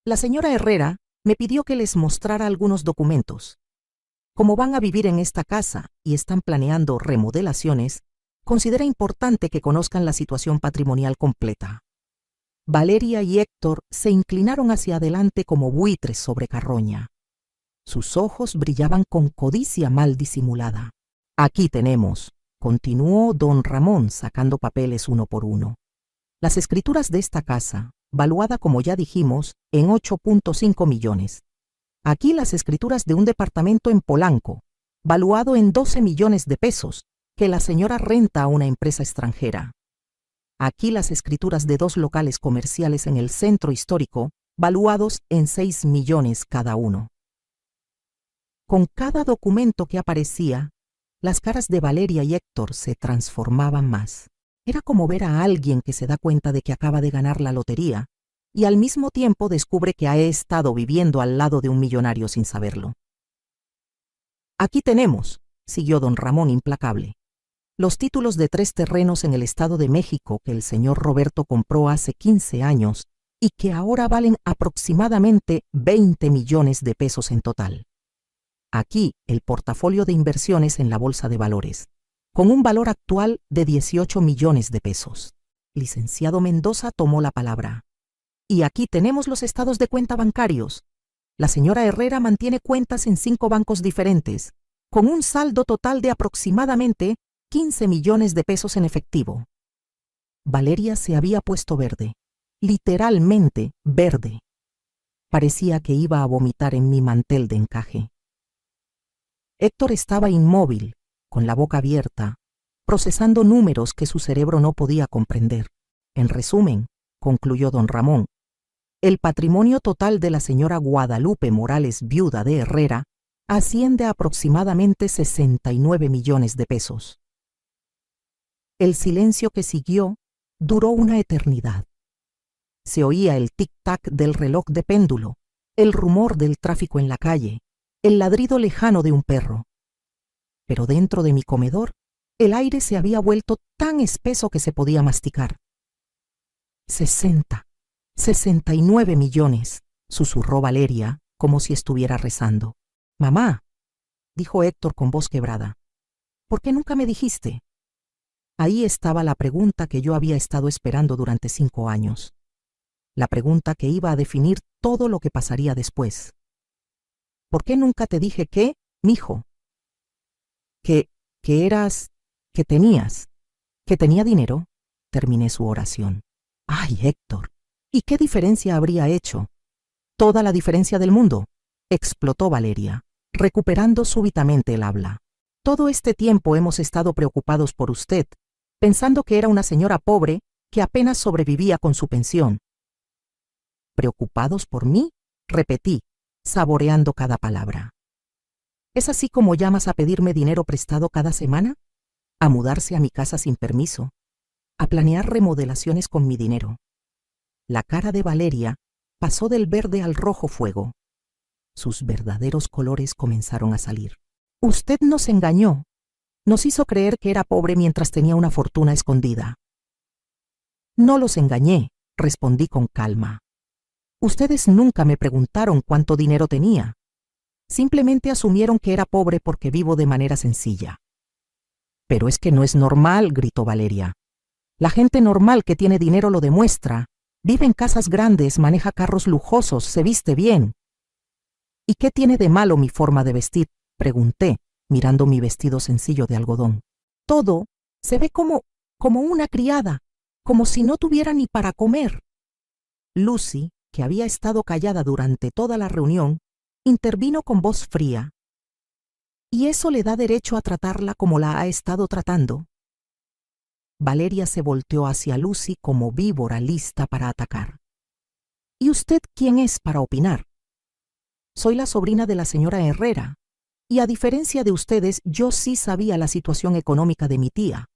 La señora Herrera me pidió que les mostrara algunos documentos. Como van a vivir en esta casa y están planeando remodelaciones, considera importante que conozcan la situación patrimonial completa. Valeria y Héctor se inclinaron hacia adelante como buitres sobre carroña. Sus ojos brillaban con codicia mal disimulada. Aquí tenemos, continuó don Ramón sacando papeles uno por uno, las escrituras de esta casa, valuada como ya dijimos en 8.5 millones. Aquí las escrituras de un departamento en Polanco, valuado en 12 millones de pesos, que la señora renta a una empresa extranjera. Aquí las escrituras de 2 locales comerciales en el centro histórico, valuados en 6 millones cada uno. Con cada documento que aparecía, las caras de Valeria y Héctor se transformaban más. Era como ver a alguien que se da cuenta de que acaba de ganar la lotería y al mismo tiempo descubre que ha estado viviendo al lado de un millonario sin saberlo. Aquí tenemos, siguió don Ramón implacable, los títulos de 3 terrenos en el Estado de México que el señor Roberto compró hace 15 años y que ahora valen aproximadamente 20 millones de pesos en total. Aquí el portafolio de inversiones en la Bolsa de Valores, con un valor actual de 18 millones de pesos. Licenciado Mendoza tomó la palabra. Y aquí tenemos los estados de cuenta bancarios. La señora Herrera mantiene cuentas en 5 bancos diferentes, con un saldo total de aproximadamente 15 millones de pesos en efectivo. Valeria se había puesto verde, literalmente verde. Parecía que iba a vomitar en mi mantel de encaje. Héctor estaba inmóvil, con la boca abierta, procesando números que su cerebro no podía comprender. En resumen, concluyó don Ramón, el patrimonio total de la señora Guadalupe Morales, viuda de Herrera, asciende a aproximadamente 69 millones de pesos. El silencio que siguió duró una eternidad. Se oía el tic-tac del reloj de péndulo, el rumor del tráfico en la calle, el ladrido lejano de un perro. Pero dentro de mi comedor, el aire se había vuelto tan espeso que se podía masticar. 69 millones, susurró Valeria, como si estuviera rezando. Mamá, dijo Héctor con voz quebrada, ¿por qué nunca me dijiste? Ahí estaba la pregunta que yo había estado esperando durante 5 años. La pregunta que iba a definir todo lo que pasaría después. ¿Por qué nunca te dije que, mijo? Que tenía dinero? Terminé su oración. ¡Ay, Héctor! ¿Y qué diferencia habría hecho? Toda la diferencia del mundo, explotó Valeria, recuperando súbitamente el habla. Todo este tiempo hemos estado preocupados por usted, pensando que era una señora pobre que apenas sobrevivía con su pensión. ¿Preocupados por mí? Repetí, saboreando cada palabra. ¿Es así como llamas a pedirme dinero prestado cada semana? ¿A mudarse a mi casa sin permiso? ¿A planear remodelaciones con mi dinero? La cara de Valeria pasó del verde al rojo fuego. Sus verdaderos colores comenzaron a salir. Usted nos engañó. Nos hizo creer que era pobre mientras tenía una fortuna escondida. No los engañé, respondí con calma. Ustedes nunca me preguntaron cuánto dinero tenía. Simplemente asumieron que era pobre porque vivo de manera sencilla. Pero es que no es normal, gritó Valeria. La gente normal que tiene dinero lo demuestra. Vive en casas grandes, maneja carros lujosos, se viste bien. ¿Y qué tiene de malo mi forma de vestir? Pregunté, mirando mi vestido sencillo de algodón. Todo se ve como una criada, como si no tuviera ni para comer. Lucy, que había estado callada durante toda la reunión, intervino con voz fría. ¿Y eso le da derecho a tratarla como la ha estado tratando? Valeria se volteó hacia Lucy como víbora lista para atacar. ¿Y usted quién es para opinar? Soy la sobrina de la señora Herrera, y a diferencia de ustedes, yo sí sabía la situación económica de mi tía.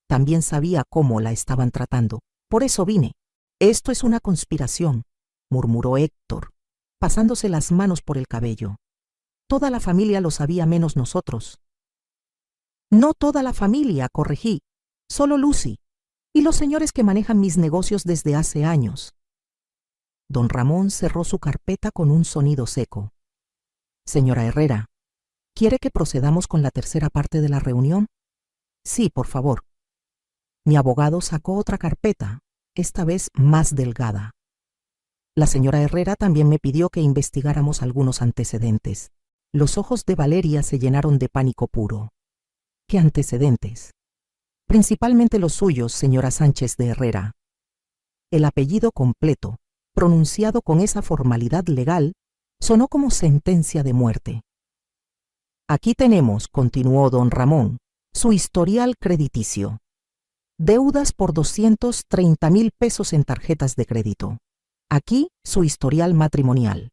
También sabía cómo la estaban tratando. Por eso vine. Esto es una conspiración, murmuró Héctor, pasándose las manos por el cabello. Toda la familia lo sabía menos nosotros. No toda la familia, corregí, solo Lucy, y los señores que manejan mis negocios desde hace años. Don Ramón cerró su carpeta con un sonido seco. Señora Herrera, ¿quiere que procedamos con la tercera parte de la reunión? Sí, por favor. Mi abogado sacó otra carpeta, esta vez más delgada. La señora Herrera también me pidió que investigáramos algunos antecedentes. Los ojos de Valeria se llenaron de pánico puro. ¿Qué antecedentes? Principalmente los suyos, señora Sánchez de Herrera. El apellido completo, pronunciado con esa formalidad legal, sonó como sentencia de muerte. Aquí tenemos, continuó don Ramón, su historial crediticio. Deudas por 230,000 pesos en tarjetas de crédito. Aquí su historial matrimonial.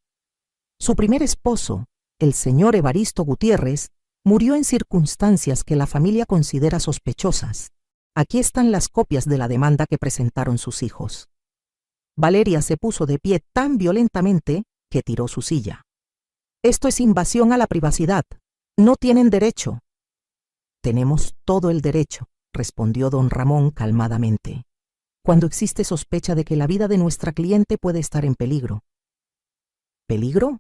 Su primer esposo, el señor Evaristo Gutiérrez, murió en circunstancias que la familia considera sospechosas. Aquí están las copias de la demanda que presentaron sus hijos. Valeria se puso de pie tan violentamente que tiró su silla. Esto es invasión a la privacidad. No tienen derecho. Tenemos todo el derecho, respondió don Ramón calmadamente, cuando existe sospecha de que la vida de nuestra cliente puede estar en peligro. ¿Peligro?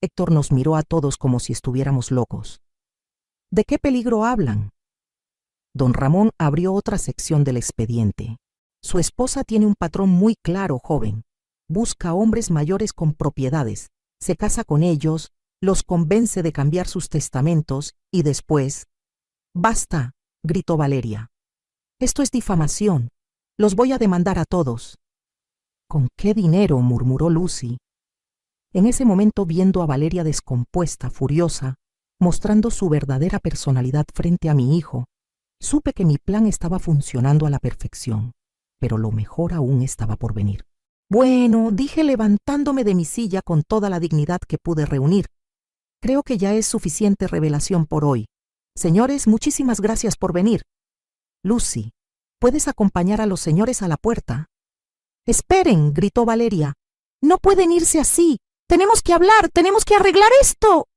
Héctor nos miró a todos como si estuviéramos locos. ¿De qué peligro hablan? Don Ramón abrió otra sección del expediente. Su esposa tiene un patrón muy claro, joven. Busca hombres mayores con propiedades, se casa con ellos, los convence de cambiar sus testamentos y después... ¡Basta!, gritó Valeria. Esto es difamación. Los voy a demandar a todos. ¿Con qué dinero?, murmuró Lucy. En ese momento, viendo a Valeria descompuesta, furiosa, mostrando su verdadera personalidad frente a mi hijo, supe que mi plan estaba funcionando a la perfección, pero lo mejor aún estaba por venir. Bueno, dije levantándome de mi silla con toda la dignidad que pude reunir. Creo que ya es suficiente revelación por hoy. Señores, muchísimas gracias por venir. Lucy, ¿puedes acompañar a los señores a la puerta? Esperen, gritó Valeria. No pueden irse así. Tenemos que hablar, tenemos que arreglar esto.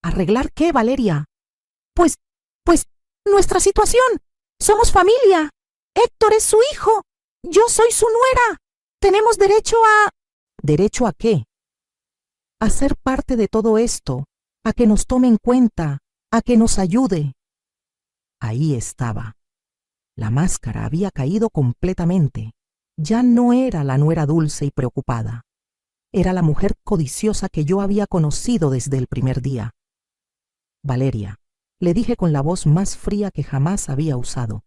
¿Arreglar qué, Valeria? Pues, nuestra situación. Somos familia. Héctor es su hijo. Yo soy su nuera. Tenemos derecho a... ¿Derecho a qué? A ser parte de todo esto, a que nos tome en cuenta, a que nos ayude. Ahí estaba. La máscara había caído completamente. Ya no era la nuera dulce y preocupada. Era la mujer codiciosa que yo había conocido desde el primer día. Valeria, le dije con la voz más fría que jamás había usado.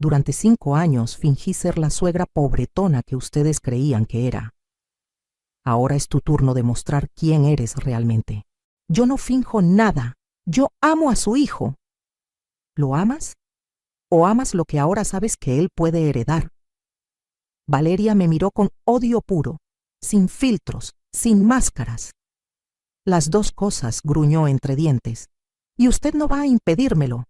Durante 5 años fingí ser la suegra pobretona que ustedes creían que era. Ahora es tu turno de mostrar quién eres realmente. Yo no finjo nada. Yo amo a su hijo. ¿Lo amas? ¿O amas lo que ahora sabes que él puede heredar? Valeria me miró con odio puro, sin filtros, sin máscaras. Las dos cosas, gruñó entre dientes. Y usted no va a impedírmelo.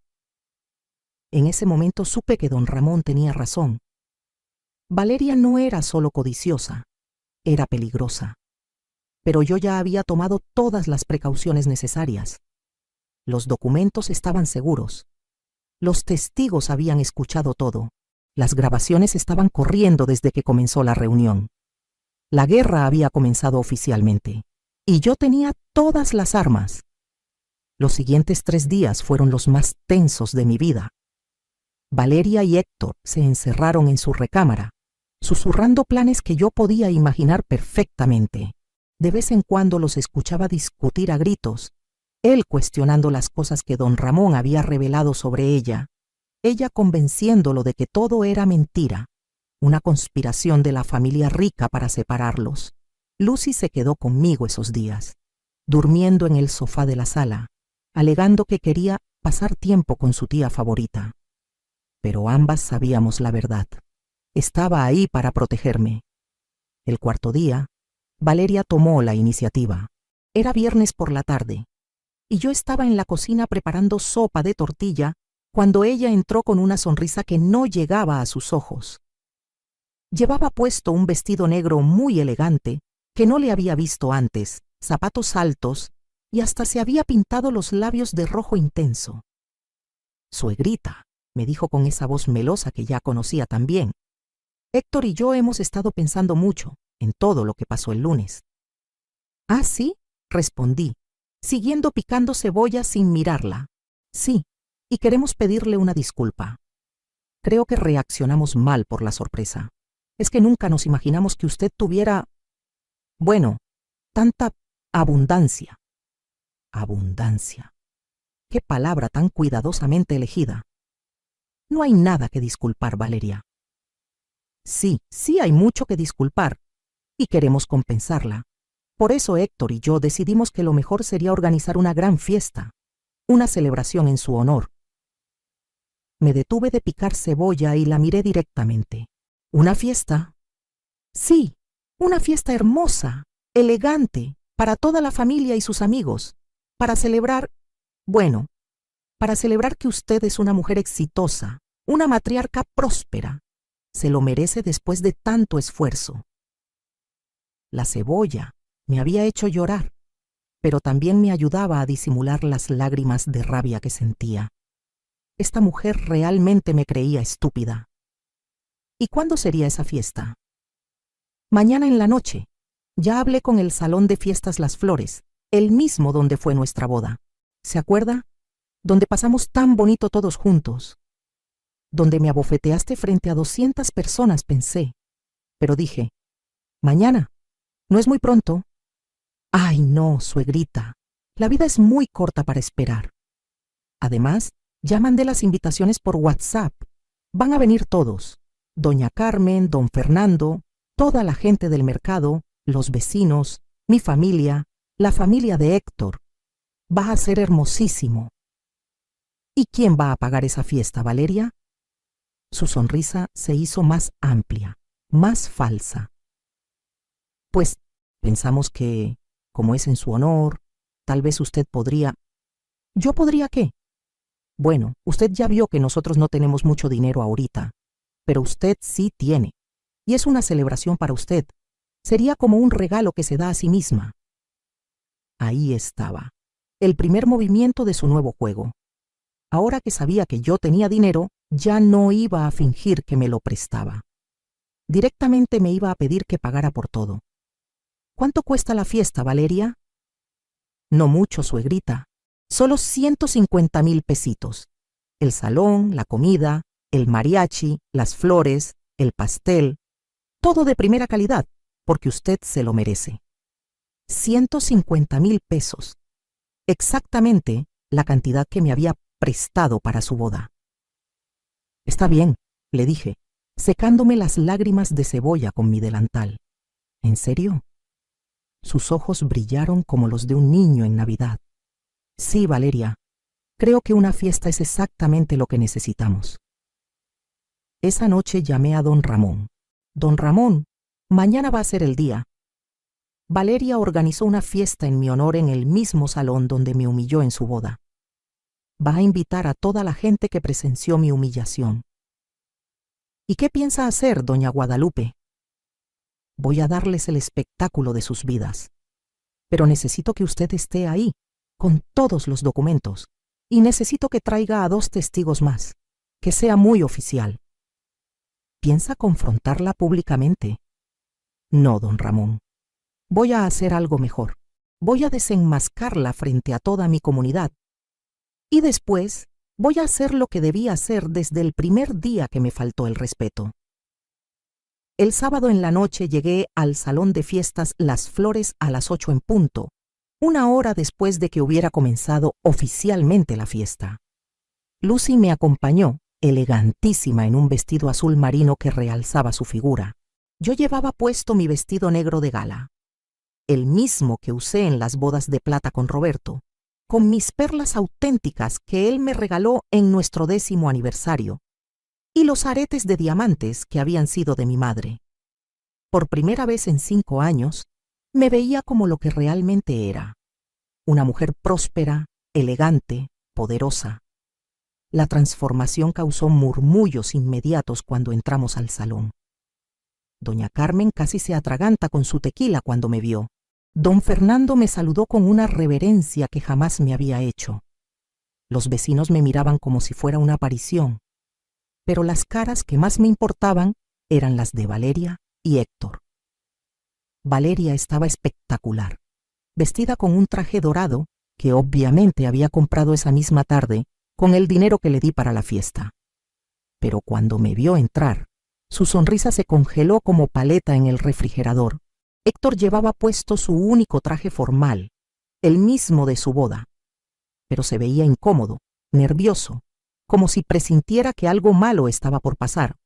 En ese momento supe que don Ramón tenía razón. Valeria no era solo codiciosa, era peligrosa. Pero yo ya había tomado todas las precauciones necesarias. Los documentos estaban seguros. Los testigos habían escuchado todo. Las grabaciones estaban corriendo desde que comenzó la reunión. La guerra había comenzado oficialmente, y yo tenía todas las armas. Los siguientes 3 días fueron los más tensos de mi vida. Valeria y Héctor se encerraron en su recámara, susurrando planes que yo podía imaginar perfectamente. De vez en cuando los escuchaba discutir a gritos, él cuestionando las cosas que don Ramón había revelado sobre ella, ella convenciéndolo de que todo era mentira. una conspiración de la familia rica para separarlos. Lucy se quedó conmigo esos días, durmiendo en el sofá de la sala, alegando que quería pasar tiempo con su tía favorita. Pero ambas sabíamos la verdad. Estaba ahí para protegerme. El cuarto día, Valeria tomó la iniciativa. Era viernes por la tarde, y yo estaba en la cocina preparando sopa de tortilla cuando ella entró con una sonrisa que no llegaba a sus ojos. Llevaba puesto un vestido negro muy elegante que no le había visto antes, zapatos altos y hasta se había pintado los labios de rojo intenso. «Suegrita», me dijo con esa voz melosa que ya conocía tan bien. «Héctor y yo hemos estado pensando mucho en todo lo que pasó el lunes». «¿Ah, sí?», respondí, siguiendo picando cebolla sin mirarla. «Sí, y queremos pedirle una disculpa. Creo que reaccionamos mal por la sorpresa. Es que nunca nos imaginamos que usted tuviera, bueno, tanta abundancia». Abundancia. Qué palabra tan cuidadosamente elegida. No hay nada que disculpar, Valeria. Sí hay mucho que disculpar, y queremos compensarla. Por eso Héctor y yo decidimos que lo mejor sería organizar una gran fiesta, una celebración en su honor. Me detuve de picar cebolla y la miré directamente. ¿Una fiesta? Sí, una fiesta hermosa, elegante, para toda la familia y sus amigos, para celebrar, bueno, para celebrar que usted es una mujer exitosa, una matriarca próspera. Se lo merece después de tanto esfuerzo. La cebolla me había hecho llorar, pero también me ayudaba a disimular las lágrimas de rabia que sentía. Esta mujer realmente me creía estúpida. ¿Y cuándo sería esa fiesta? Mañana en la noche. Ya hablé con el salón de fiestas Las Flores, el mismo donde fue nuestra boda. ¿Se acuerda? Donde pasamos tan bonito todos juntos. Donde me abofeteaste frente a 200 personas, pensé. Pero dije, mañana. ¿No es muy pronto? Ay, no, suegrita. La vida es muy corta para esperar. Además, ya mandé las invitaciones por WhatsApp. Van a venir todos. Doña Carmen, don Fernando, toda la gente del mercado, los vecinos, mi familia, la familia de Héctor. Va a ser hermosísimo. ¿Y quién va a pagar esa fiesta, Valeria? Su sonrisa se hizo más amplia, más falsa. Pues pensamos que, como es en su honor, tal vez usted podría... ¿Yo podría qué? Bueno, usted ya vio que nosotros no tenemos mucho dinero ahorita, pero usted sí tiene, y es una celebración para usted. Sería como un regalo que se da a sí misma. Ahí estaba, el primer movimiento de su nuevo juego. Ahora que sabía que yo tenía dinero, ya no iba a fingir que me lo prestaba. Directamente me iba a pedir que pagara por todo. ¿Cuánto cuesta la fiesta, Valeria? No mucho, suegrita. Solo 150,000 pesitos. El salón, la comida, el mariachi, las flores, el pastel. Todo de primera calidad, porque usted se lo merece. 150,000 pesos. Exactamente la cantidad que me había prestado para su boda. Está bien, le dije, secándome las lágrimas de cebolla con mi delantal. ¿En serio? Sus ojos brillaron como los de un niño en Navidad. Sí, Valeria, creo que una fiesta es exactamente lo que necesitamos. Esa noche llamé a don Ramón. Don Ramón, mañana va a ser el día. Valeria organizó una fiesta en mi honor en el mismo salón donde me humilló en su boda. Va a invitar a toda la gente que presenció mi humillación. ¿Y qué piensa hacer, doña Guadalupe? Voy a darles el espectáculo de sus vidas. Pero necesito que usted esté ahí, con todos los documentos, y necesito que traiga a 2 testigos más, que sea muy oficial. ¿Piensa confrontarla públicamente? No, don Ramón. Voy a hacer algo mejor. Voy a desenmascarla frente a toda mi comunidad. Y después voy a hacer lo que debía hacer desde el primer día que me faltó el respeto. El sábado en la noche llegué al salón de fiestas Las Flores a las 8 en punto, 1 hora después de que hubiera comenzado oficialmente la fiesta. Lucy me acompañó elegantísima en un vestido azul marino que realzaba su figura. Yo llevaba puesto mi vestido negro de gala, el mismo que usé en las bodas de plata con Roberto, con mis perlas auténticas que él me regaló en nuestro 10º aniversario, y los aretes de diamantes que habían sido de mi madre. Por primera vez en 5 años, me veía como lo que realmente era, una mujer próspera, elegante, poderosa. La transformación causó murmullos inmediatos cuando entramos al salón. Doña Carmen casi se atraganta con su tequila cuando me vio. Don Fernando me saludó con una reverencia que jamás me había hecho. Los vecinos me miraban como si fuera una aparición, pero las caras que más me importaban eran las de Valeria y Héctor. Valeria estaba espectacular, vestida con un traje dorado que obviamente había comprado esa misma tarde con el dinero que le di para la fiesta. Pero cuando me vio entrar, su sonrisa se congeló como paleta en el refrigerador. Héctor llevaba puesto su único traje formal, el mismo de su boda, pero se veía incómodo, nervioso, como si presintiera que algo malo estaba por pasar.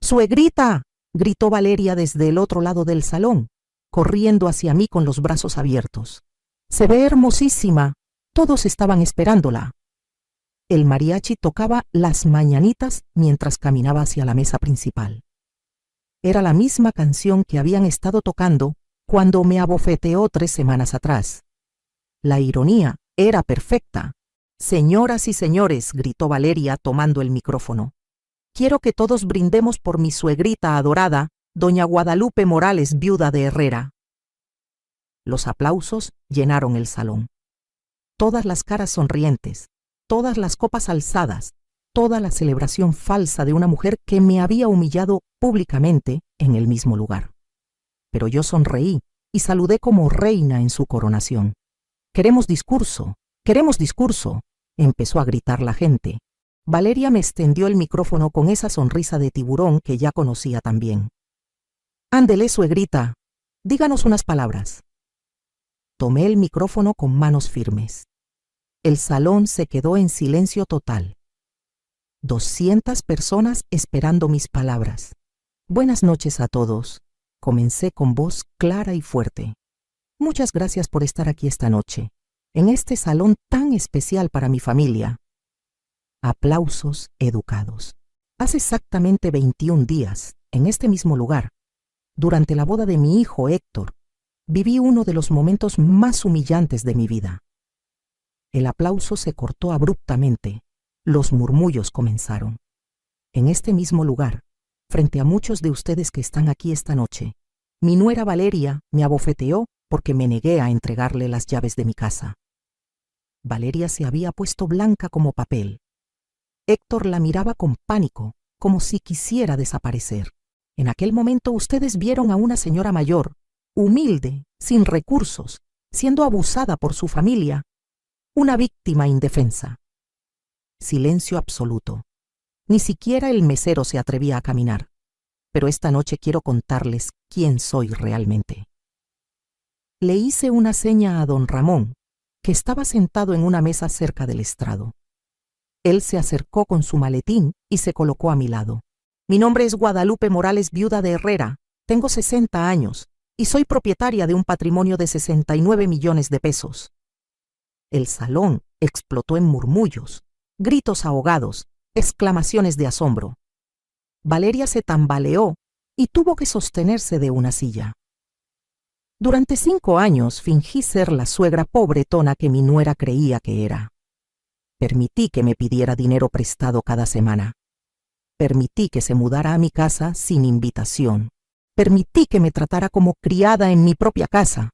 ¡Suegrita!, gritó Valeria desde el otro lado del salón, corriendo hacia mí con los brazos abiertos. «Se ve hermosísima. Todos estaban esperándola». El mariachi tocaba las mañanitas mientras caminaba hacia la mesa principal. Era la misma canción que habían estado tocando cuando me abofeteó 3 semanas atrás. La ironía era perfecta. «Señoras y señores», gritó Valeria tomando el micrófono, «quiero que todos brindemos por mi suegrita adorada, doña Guadalupe Morales, viuda de Herrera». Los aplausos llenaron el salón. Todas las caras sonrientes, todas las copas alzadas, toda la celebración falsa de una mujer que me había humillado públicamente en el mismo lugar. Pero yo sonreí y saludé como reina en su coronación. «Queremos discurso, queremos discurso», empezó a gritar la gente. Valeria me extendió el micrófono con esa sonrisa de tiburón que ya conocía también. «Ándele, suegrita, díganos unas palabras». Tomé el micrófono con manos firmes. El salón se quedó en silencio total. 200 personas esperando mis palabras. «Buenas noches a todos», comencé con voz clara y fuerte. «Muchas gracias por estar aquí esta noche, en este salón tan especial para mi familia». Aplausos educados. Hace exactamente 21 días, en este mismo lugar, durante la boda de mi hijo Héctor, viví uno de los momentos más humillantes de mi vida. El aplauso se cortó abruptamente. Los murmullos comenzaron. En este mismo lugar, frente a muchos de ustedes que están aquí esta noche, mi nuera Valeria me abofeteó porque me negué a entregarle las llaves de mi casa. Valeria se había puesto blanca como papel. Héctor la miraba con pánico, como si quisiera desaparecer. En aquel momento ustedes vieron a una señora mayor, humilde, sin recursos, siendo abusada por su familia, una víctima indefensa. Silencio absoluto. Ni siquiera el mesero se atrevía a caminar. Pero esta noche quiero contarles quién soy realmente. Le hice una seña a don Ramón, que estaba sentado en una mesa cerca del estrado. Él se acercó con su maletín y se colocó a mi lado. «Mi nombre es Guadalupe Morales, viuda de Herrera. Tengo 60 años y soy propietaria de un patrimonio de 69 millones de pesos». El salón explotó en murmullos, gritos ahogados, exclamaciones de asombro. Valeria se tambaleó y tuvo que sostenerse de una silla. Durante 5 años fingí ser la suegra pobretona que mi nuera creía que era. Permití que me pidiera dinero prestado cada semana. Permití que se mudara a mi casa sin invitación. Permití que me tratara como criada en mi propia casa.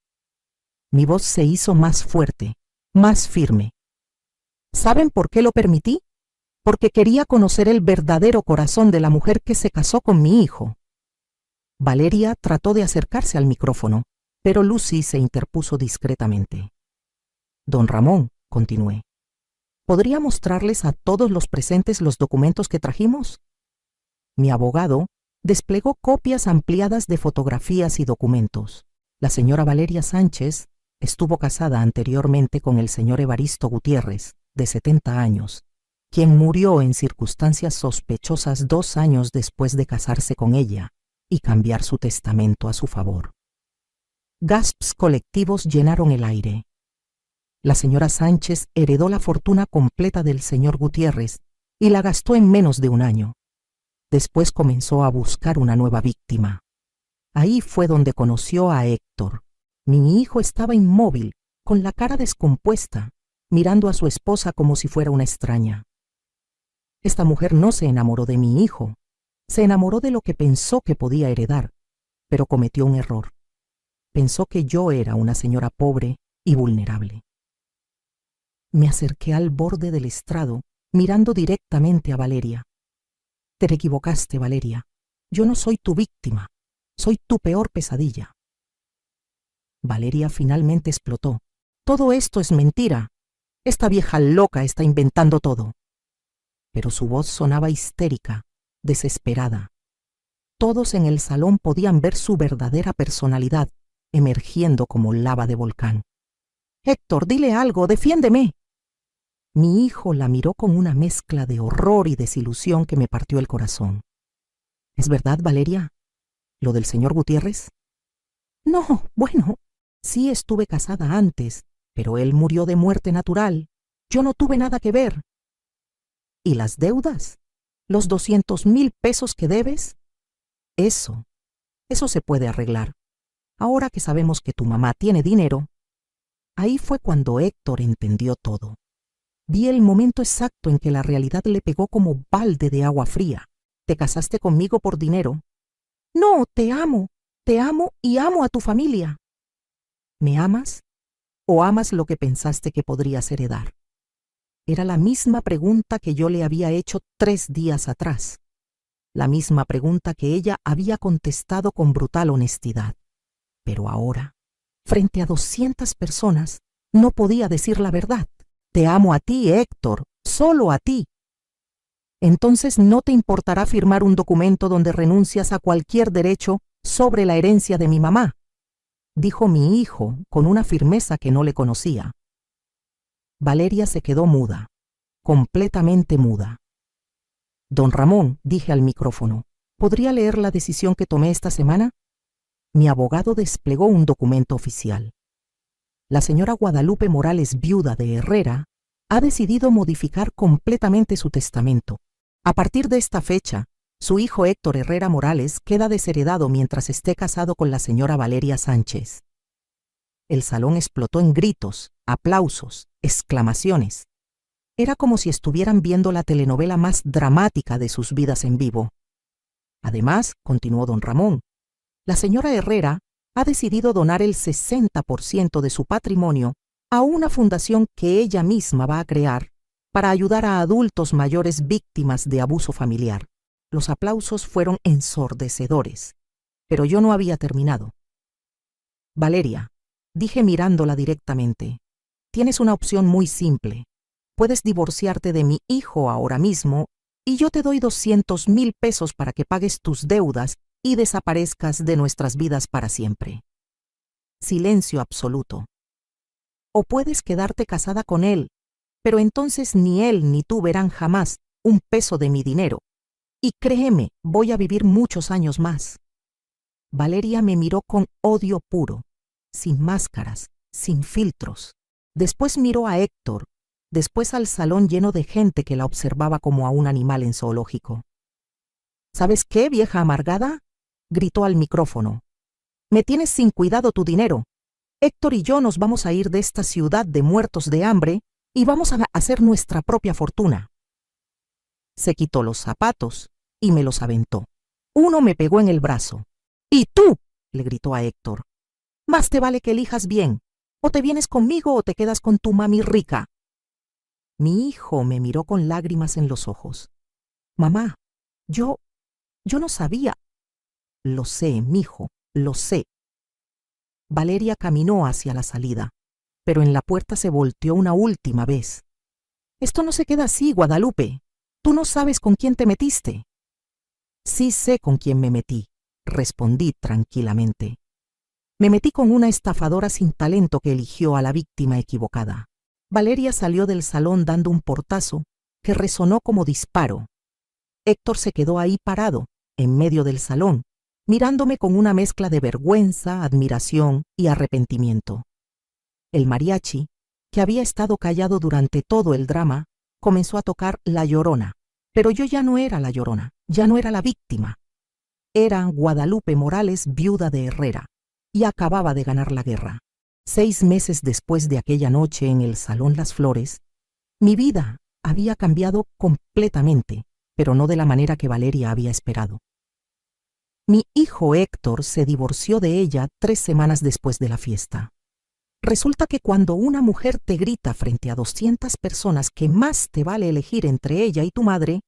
Mi voz se hizo más fuerte, más firme. ¿Saben por qué lo permití? Porque quería conocer el verdadero corazón de la mujer que se casó con mi hijo. Valeria trató de acercarse al micrófono, pero Lucy se interpuso discretamente. «Don Ramón», continué, ¿podría mostrarles a todos los presentes los documentos que trajimos? Mi abogado desplegó copias ampliadas de fotografías y documentos. La señora Valeria Sánchez estuvo casada anteriormente con el señor Evaristo Gutiérrez, de 70 años, quien murió en circunstancias sospechosas 2 años después de casarse con ella y cambiar su testamento a su favor. Gasps colectivos llenaron el aire. La señora Sánchez heredó la fortuna completa del señor Gutiérrez y la gastó en menos de un año. Después comenzó a buscar una nueva víctima. Ahí fue donde conoció a Héctor. Mi hijo estaba inmóvil, con la cara descompuesta, mirando a su esposa como si fuera una extraña. Esta mujer no se enamoró de mi hijo, se enamoró de lo que pensó que podía heredar, pero cometió un error. Pensó que yo era una señora pobre y vulnerable. Me acerqué al borde del estrado, mirando directamente a Valeria. Te equivocaste, Valeria. Yo no soy tu víctima, soy tu peor pesadilla. Valeria finalmente explotó. Todo esto es mentira. Esta vieja loca está inventando todo. Pero su voz sonaba histérica, desesperada. Todos en el salón podían ver su verdadera personalidad emergiendo como lava de volcán. Héctor, dile algo, defiéndeme. Mi hijo la miró con una mezcla de horror y desilusión que me partió el corazón. ¿Es verdad, Valeria? ¿Lo del señor Gutiérrez? No, bueno, sí estuve casada antes, pero él murió de muerte natural. Yo no tuve nada que ver. ¿Y las deudas? ¿Los 200,000 pesos que debes? Eso se puede arreglar. Ahora que sabemos que tu mamá tiene dinero. Ahí fue cuando Héctor entendió todo. Vi el momento exacto en que la realidad le pegó como balde de agua fría. Te casaste conmigo por dinero. No, te amo y amo a tu familia. ¿Me amas o amas lo que pensaste que podrías heredar? Era la misma pregunta que yo le había hecho 3 días atrás. La misma pregunta que ella había contestado con brutal honestidad. Pero ahora, frente a 200 personas, no podía decir la verdad. Te amo a ti, Héctor, solo a ti. Entonces no te importará firmar un documento donde renuncias a cualquier derecho sobre la herencia de mi mamá, dijo mi hijo con una firmeza que no le conocía. Valeria se quedó muda, completamente muda. Don Ramón, dije al micrófono, ¿podría leer la decisión que tomé esta semana? Mi abogado desplegó un documento oficial. La señora Guadalupe Morales, viuda de Herrera, ha decidido modificar completamente su testamento. A partir de esta fecha, su hijo Héctor Herrera Morales queda desheredado mientras esté casado con la señora Valeria Sánchez. El salón explotó en gritos, aplausos, exclamaciones. Era como si estuvieran viendo la telenovela más dramática de sus vidas en vivo. Además, continuó don Ramón, la señora Herrera ha decidido donar el 60% de su patrimonio a una fundación que ella misma va a crear para ayudar a adultos mayores víctimas de abuso familiar. Los aplausos fueron ensordecedores, pero yo no había terminado. Valeria, dije mirándola directamente, tienes una opción muy simple. Puedes divorciarte de mi hijo ahora mismo y yo te doy 200,000 pesos para que pagues tus deudas y desaparezcas de nuestras vidas para siempre. Silencio absoluto. O puedes quedarte casada con él, pero entonces ni él ni tú verán jamás un peso de mi dinero. Y créeme, voy a vivir muchos años más. Valeria me miró con odio puro, sin máscaras, sin filtros. Después miró a Héctor, después al salón lleno de gente que la observaba como a un animal en zoológico. ¿Sabes qué, vieja amargada?, gritó al micrófono. Me tienes sin cuidado tu dinero. Héctor y yo nos vamos a ir de esta ciudad de muertos de hambre y vamos a hacer nuestra propia fortuna. Se quitó los zapatos y me los aventó. Uno me pegó en el brazo. ¿Y tú?, le gritó a Héctor. Más te vale que elijas bien. O te vienes conmigo o te quedas con tu mami rica. Mi hijo me miró con lágrimas en los ojos. Mamá, yo no sabía. Lo sé, mijo, lo sé. Valeria caminó hacia la salida, pero en la puerta se volteó una última vez. Esto no se queda así, Guadalupe. Tú no sabes con quién te metiste. Sí sé con quién me metí, respondí tranquilamente. Me metí con una estafadora sin talento que eligió a la víctima equivocada. Valeria salió del salón dando un portazo que resonó como disparo. Héctor se quedó ahí parado, en medio del salón, mirándome con una mezcla de vergüenza, admiración y arrepentimiento. El mariachi, que había estado callado durante todo el drama, comenzó a tocar La Llorona. Pero yo ya no era La Llorona, ya no era la víctima. Era Guadalupe Morales, viuda de Herrera, y acababa de ganar la guerra. 6 meses después de aquella noche en el Salón Las Flores, mi vida había cambiado completamente, pero no de la manera que Valeria había esperado. Mi hijo Héctor se divorció de ella 3 semanas después de la fiesta. Resulta que cuando una mujer te grita frente a 200 personas que más te vale elegir entre ella y tu madre,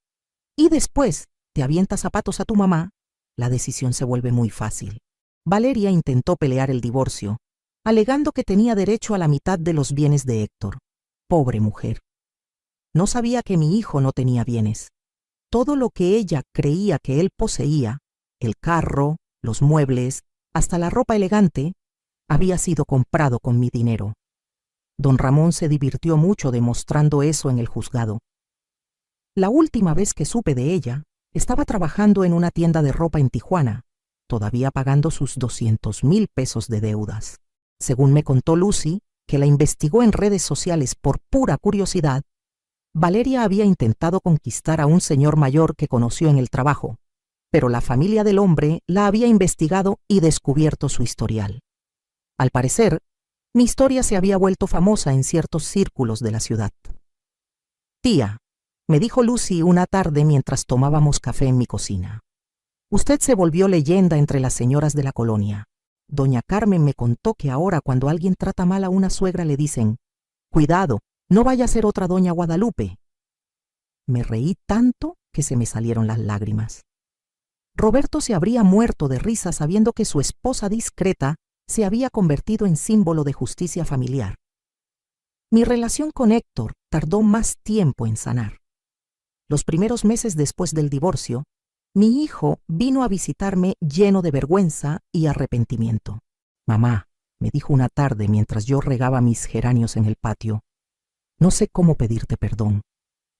y después te avienta zapatos a tu mamá, la decisión se vuelve muy fácil. Valeria intentó pelear el divorcio, alegando que tenía derecho a la mitad de los bienes de Héctor. Pobre mujer. No sabía que mi hijo no tenía bienes. Todo lo que ella creía que él poseía, el carro, los muebles, hasta la ropa elegante, había sido comprado con mi dinero. Don Ramón se divirtió mucho demostrando eso en el juzgado. La última vez que supe de ella, estaba trabajando en una tienda de ropa en Tijuana, todavía pagando sus 200,000 pesos de deudas. Según me contó Lucy, que la investigó en redes sociales por pura curiosidad, Valeria había intentado conquistar a un señor mayor que conoció en el trabajo, pero la familia del hombre la había investigado y descubierto su historial. Al parecer, mi historia se había vuelto famosa en ciertos círculos de la ciudad. «Tía», me dijo Lucy una tarde mientras tomábamos café en mi cocina, «usted se volvió leyenda entre las señoras de la colonia. Doña Carmen me contó que ahora cuando alguien trata mal a una suegra le dicen, cuidado, no vaya a ser otra doña Guadalupe». Me reí tanto que se me salieron las lágrimas. Roberto se habría muerto de risa sabiendo que su esposa discreta se había convertido en símbolo de justicia familiar. Mi relación con Héctor tardó más tiempo en sanar. Los primeros meses después del divorcio, mi hijo vino a visitarme lleno de vergüenza y arrepentimiento. «Mamá», me dijo una tarde mientras yo regaba mis geranios en el patio, «no sé cómo pedirte perdón.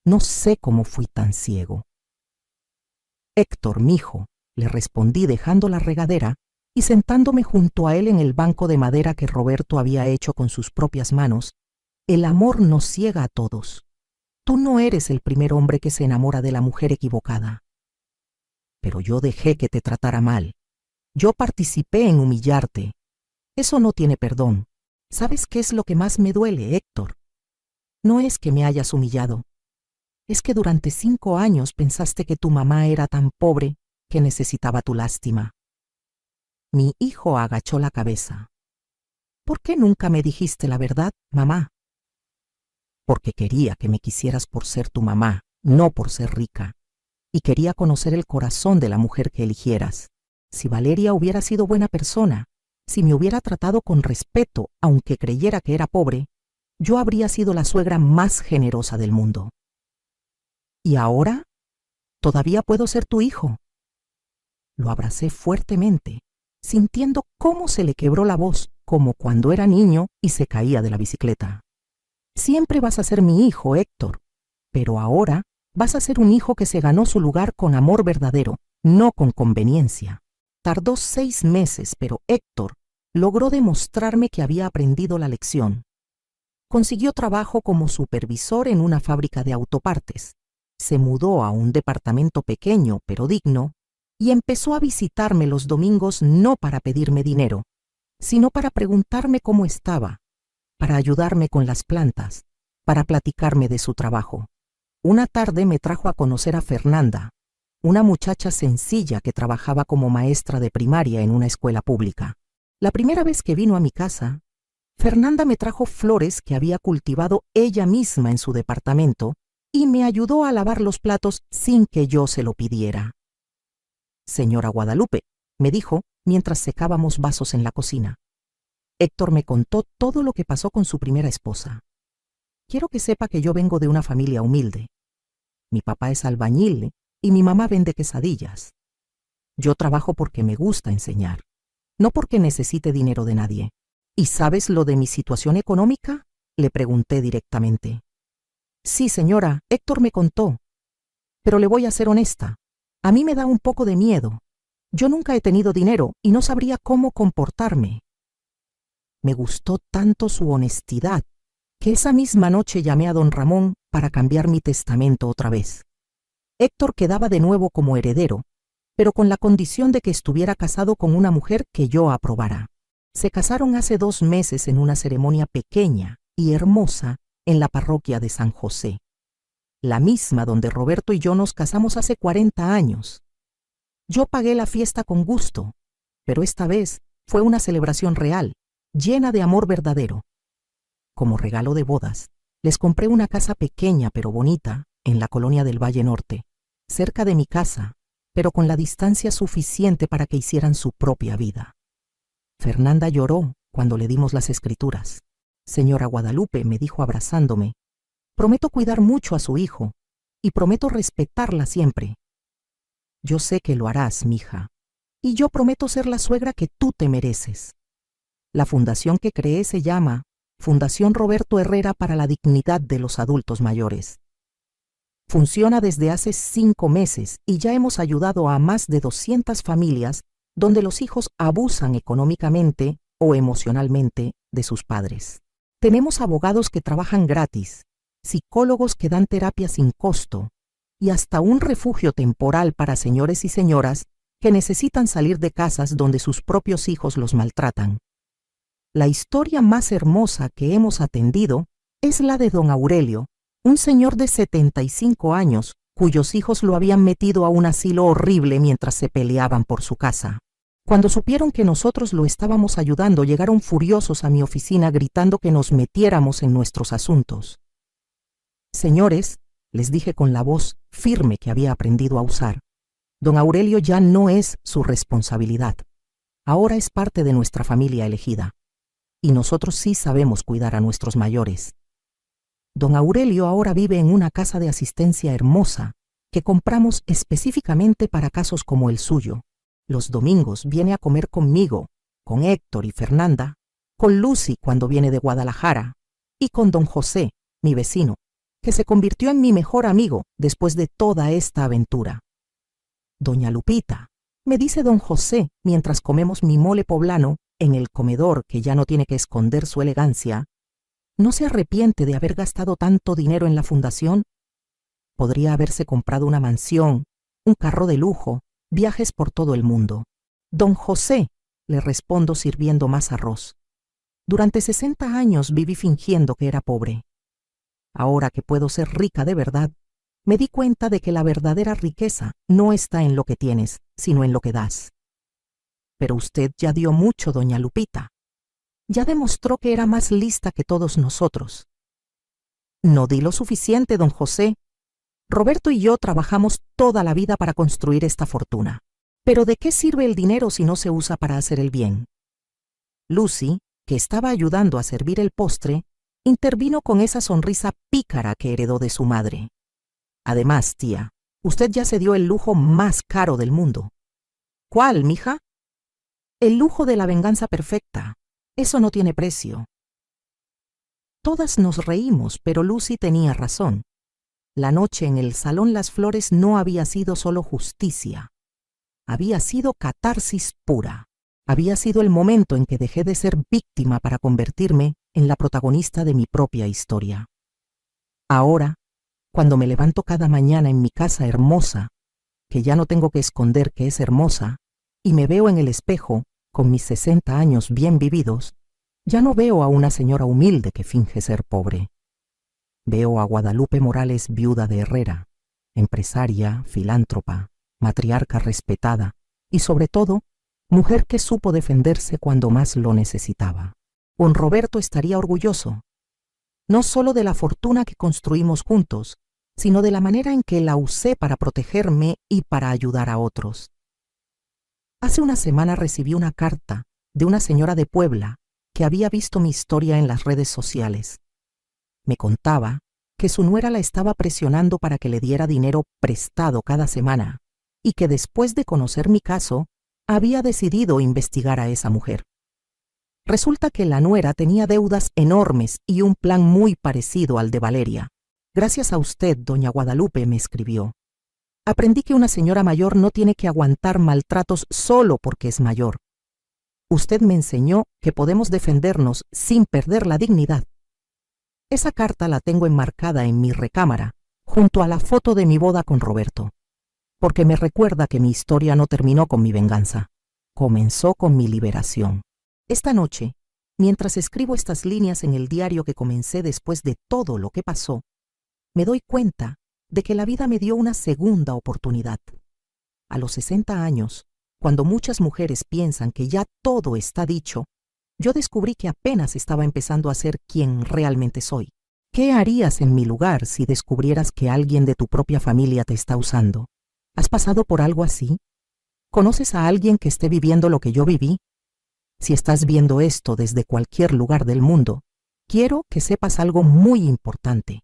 No sé cómo fui tan ciego». «Héctor, mijo», le respondí dejando la regadera y sentándome junto a él en el banco de madera que Roberto había hecho con sus propias manos, «el amor nos ciega a todos. Tú no eres el primer hombre que se enamora de la mujer equivocada. Pero yo dejé que te tratara mal. Yo participé en humillarte. Eso no tiene perdón. ¿Sabes qué es lo que más me duele, Héctor? No es que me hayas humillado. Es que durante 5 años pensaste que tu mamá era tan pobre que necesitaba tu lástima». Mi hijo agachó la cabeza. «¿Por qué nunca me dijiste la verdad, mamá?» «Porque quería que me quisieras por ser tu mamá, no por ser rica. Y quería conocer el corazón de la mujer que eligieras. Si Valeria hubiera sido buena persona, si me hubiera tratado con respeto, aunque creyera que era pobre, yo habría sido la suegra más generosa del mundo. ¿Y ahora? Todavía puedo ser tu hijo». Lo abracé fuertemente, sintiendo cómo se le quebró la voz, como cuando era niño y se caía de la bicicleta. «Siempre vas a ser mi hijo, Héctor, pero ahora vas a ser un hijo que se ganó su lugar con amor verdadero, no con conveniencia». Tardó 6 meses, pero Héctor logró demostrarme que había aprendido la lección. Consiguió trabajo como supervisor en una fábrica de autopartes. Se mudó a un departamento pequeño pero digno y empezó a visitarme los domingos no para pedirme dinero, sino para preguntarme cómo estaba, para ayudarme con las plantas, para platicarme de su trabajo. Una tarde me trajo a conocer a Fernanda, una muchacha sencilla que trabajaba como maestra de primaria en una escuela pública. La primera vez que vino a mi casa, Fernanda me trajo flores que había cultivado ella misma en su departamento y me ayudó a lavar los platos sin que yo se lo pidiera. «Señora Guadalupe», me dijo mientras secábamos vasos en la cocina. Héctor me contó todo lo que pasó con su primera esposa. «Quiero que sepa que yo vengo de una familia humilde. Mi papá es albañil y mi mamá vende quesadillas. Yo trabajo porque me gusta enseñar, no porque necesite dinero de nadie». «¿Y sabes lo de mi situación económica?», le pregunté directamente. Sí, señora, Héctor me contó. Pero le voy a ser honesta. A mí me da un poco de miedo. Yo nunca he tenido dinero y no sabría cómo comportarme. Me gustó tanto su honestidad que esa misma noche llamé a don Ramón para cambiar mi testamento otra vez. Héctor quedaba de nuevo como heredero, pero con la condición de que estuviera casado con una mujer que yo aprobara. Se casaron hace 2 meses en una ceremonia pequeña y hermosa en la parroquia de San José, la misma donde Roberto y yo nos casamos hace 40 años. Yo pagué la fiesta con gusto, pero esta vez fue una celebración real, llena de amor verdadero. Como regalo de bodas, les compré una casa pequeña pero bonita en la colonia del Valle Norte, cerca de mi casa, pero con la distancia suficiente para que hicieran su propia vida. Fernanda lloró cuando le dimos las escrituras. Señora Guadalupe, me dijo abrazándome, prometo cuidar mucho a su hijo y prometo respetarla siempre. Yo sé que lo harás, mija, y yo prometo ser la suegra que tú te mereces. La fundación que creé se llama Fundación Roberto Herrera para la Dignidad de los Adultos Mayores. Funciona desde hace 5 meses y ya hemos ayudado a más de 200 familias donde los hijos abusan económicamente o emocionalmente de sus padres. Tenemos abogados que trabajan gratis, psicólogos que dan terapia sin costo y hasta un refugio temporal para señores y señoras que necesitan salir de casas donde sus propios hijos los maltratan. La historia más hermosa que hemos atendido es la de don Aurelio, un señor de 75 años cuyos hijos lo habían metido a un asilo horrible mientras se peleaban por su casa. Cuando supieron que nosotros lo estábamos ayudando, llegaron furiosos a mi oficina gritando que nos metiéramos en nuestros asuntos. Señores, les dije con la voz firme que había aprendido a usar, don Aurelio ya no es su responsabilidad. Ahora es parte de nuestra familia elegida. Y nosotros sí sabemos cuidar a nuestros mayores. Don Aurelio ahora vive en una casa de asistencia hermosa que compramos específicamente para casos como el suyo. Los domingos viene a comer conmigo, con Héctor y Fernanda, con Lucy cuando viene de Guadalajara y con don José, mi vecino, que se convirtió en mi mejor amigo después de toda esta aventura. Doña Lupita, me dice don José mientras comemos mi mole poblano en el comedor que ya no tiene que esconder su elegancia, ¿no se arrepiente de haber gastado tanto dinero en la fundación? Podría haberse comprado una mansión, un carro de lujo, viajes por todo el mundo. Don José, le respondo sirviendo más arroz. Durante 60 años viví fingiendo que era pobre. Ahora que puedo ser rica de verdad, me di cuenta de que la verdadera riqueza no está en lo que tienes, sino en lo que das. Pero usted ya dio mucho, doña Lupita. Ya demostró que era más lista que todos nosotros. No di lo suficiente, don José. Roberto y yo trabajamos toda la vida para construir esta fortuna. Pero ¿de qué sirve el dinero si no se usa para hacer el bien? Lucy, que estaba ayudando a servir el postre, intervino con esa sonrisa pícara que heredó de su madre. Además, tía, usted ya se dio el lujo más caro del mundo. ¿Cuál, mija? El lujo de la venganza perfecta. Eso no tiene precio. Todas nos reímos, pero Lucy tenía razón. La noche en el Salón Las Flores no había sido solo justicia. Había sido catarsis pura. Había sido el momento en que dejé de ser víctima para convertirme en la protagonista de mi propia historia. Ahora, cuando me levanto cada mañana en mi casa hermosa, que ya no tengo que esconder que es hermosa, y me veo en el espejo, con mis 60 años bien vividos, ya no veo a una señora humilde que finge ser pobre. Veo a Guadalupe Morales, viuda de Herrera, empresaria, filántropa, matriarca respetada y, sobre todo, mujer que supo defenderse cuando más lo necesitaba. Don Roberto estaría orgulloso, no solo de la fortuna que construimos juntos, sino de la manera en que la usé para protegerme y para ayudar a otros. Hace una semana recibí una carta de una señora de Puebla que había visto mi historia en las redes sociales. Me contaba que su nuera la estaba presionando para que le diera dinero prestado cada semana y que después de conocer mi caso, había decidido investigar a esa mujer. Resulta que la nuera tenía deudas enormes y un plan muy parecido al de Valeria. Gracias a usted, doña Guadalupe, me escribió. Aprendí que una señora mayor no tiene que aguantar maltratos solo porque es mayor. Usted me enseñó que podemos defendernos sin perder la dignidad. Esa carta la tengo enmarcada en mi recámara, junto a la foto de mi boda con Roberto, porque me recuerda que mi historia no terminó con mi venganza, comenzó con mi liberación. Esta noche, mientras escribo estas líneas en el diario que comencé después de todo lo que pasó, me doy cuenta de que la vida me dio una segunda oportunidad. A los 60 años, cuando muchas mujeres piensan que ya todo está dicho, yo descubrí que apenas estaba empezando a ser quien realmente soy. ¿Qué harías en mi lugar si descubrieras que alguien de tu propia familia te está usando? ¿Has pasado por algo así? ¿Conoces a alguien que esté viviendo lo que yo viví? Si estás viendo esto desde cualquier lugar del mundo, quiero que sepas algo muy importante.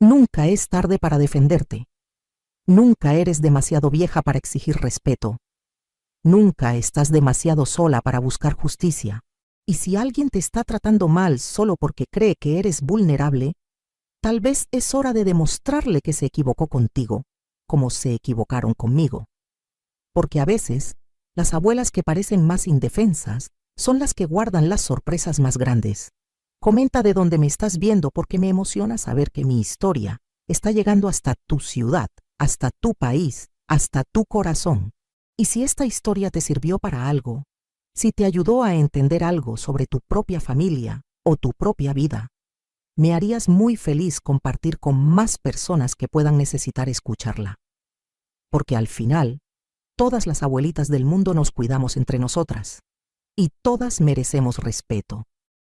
Nunca es tarde para defenderte. Nunca eres demasiado vieja para exigir respeto. Nunca estás demasiado sola para buscar justicia. Y si alguien te está tratando mal solo porque cree que eres vulnerable, tal vez es hora de demostrarle que se equivocó contigo, como se equivocaron conmigo. Porque a veces, las abuelas que parecen más indefensas son las que guardan las sorpresas más grandes. Comenta de dónde me estás viendo porque me emociona saber que mi historia está llegando hasta tu ciudad, hasta tu país, hasta tu corazón. Y si esta historia te sirvió para algo, si te ayudó a entender algo sobre tu propia familia o tu propia vida, me harías muy feliz compartir con más personas que puedan necesitar escucharla. Porque al final, todas las abuelitas del mundo nos cuidamos entre nosotras y todas merecemos respeto.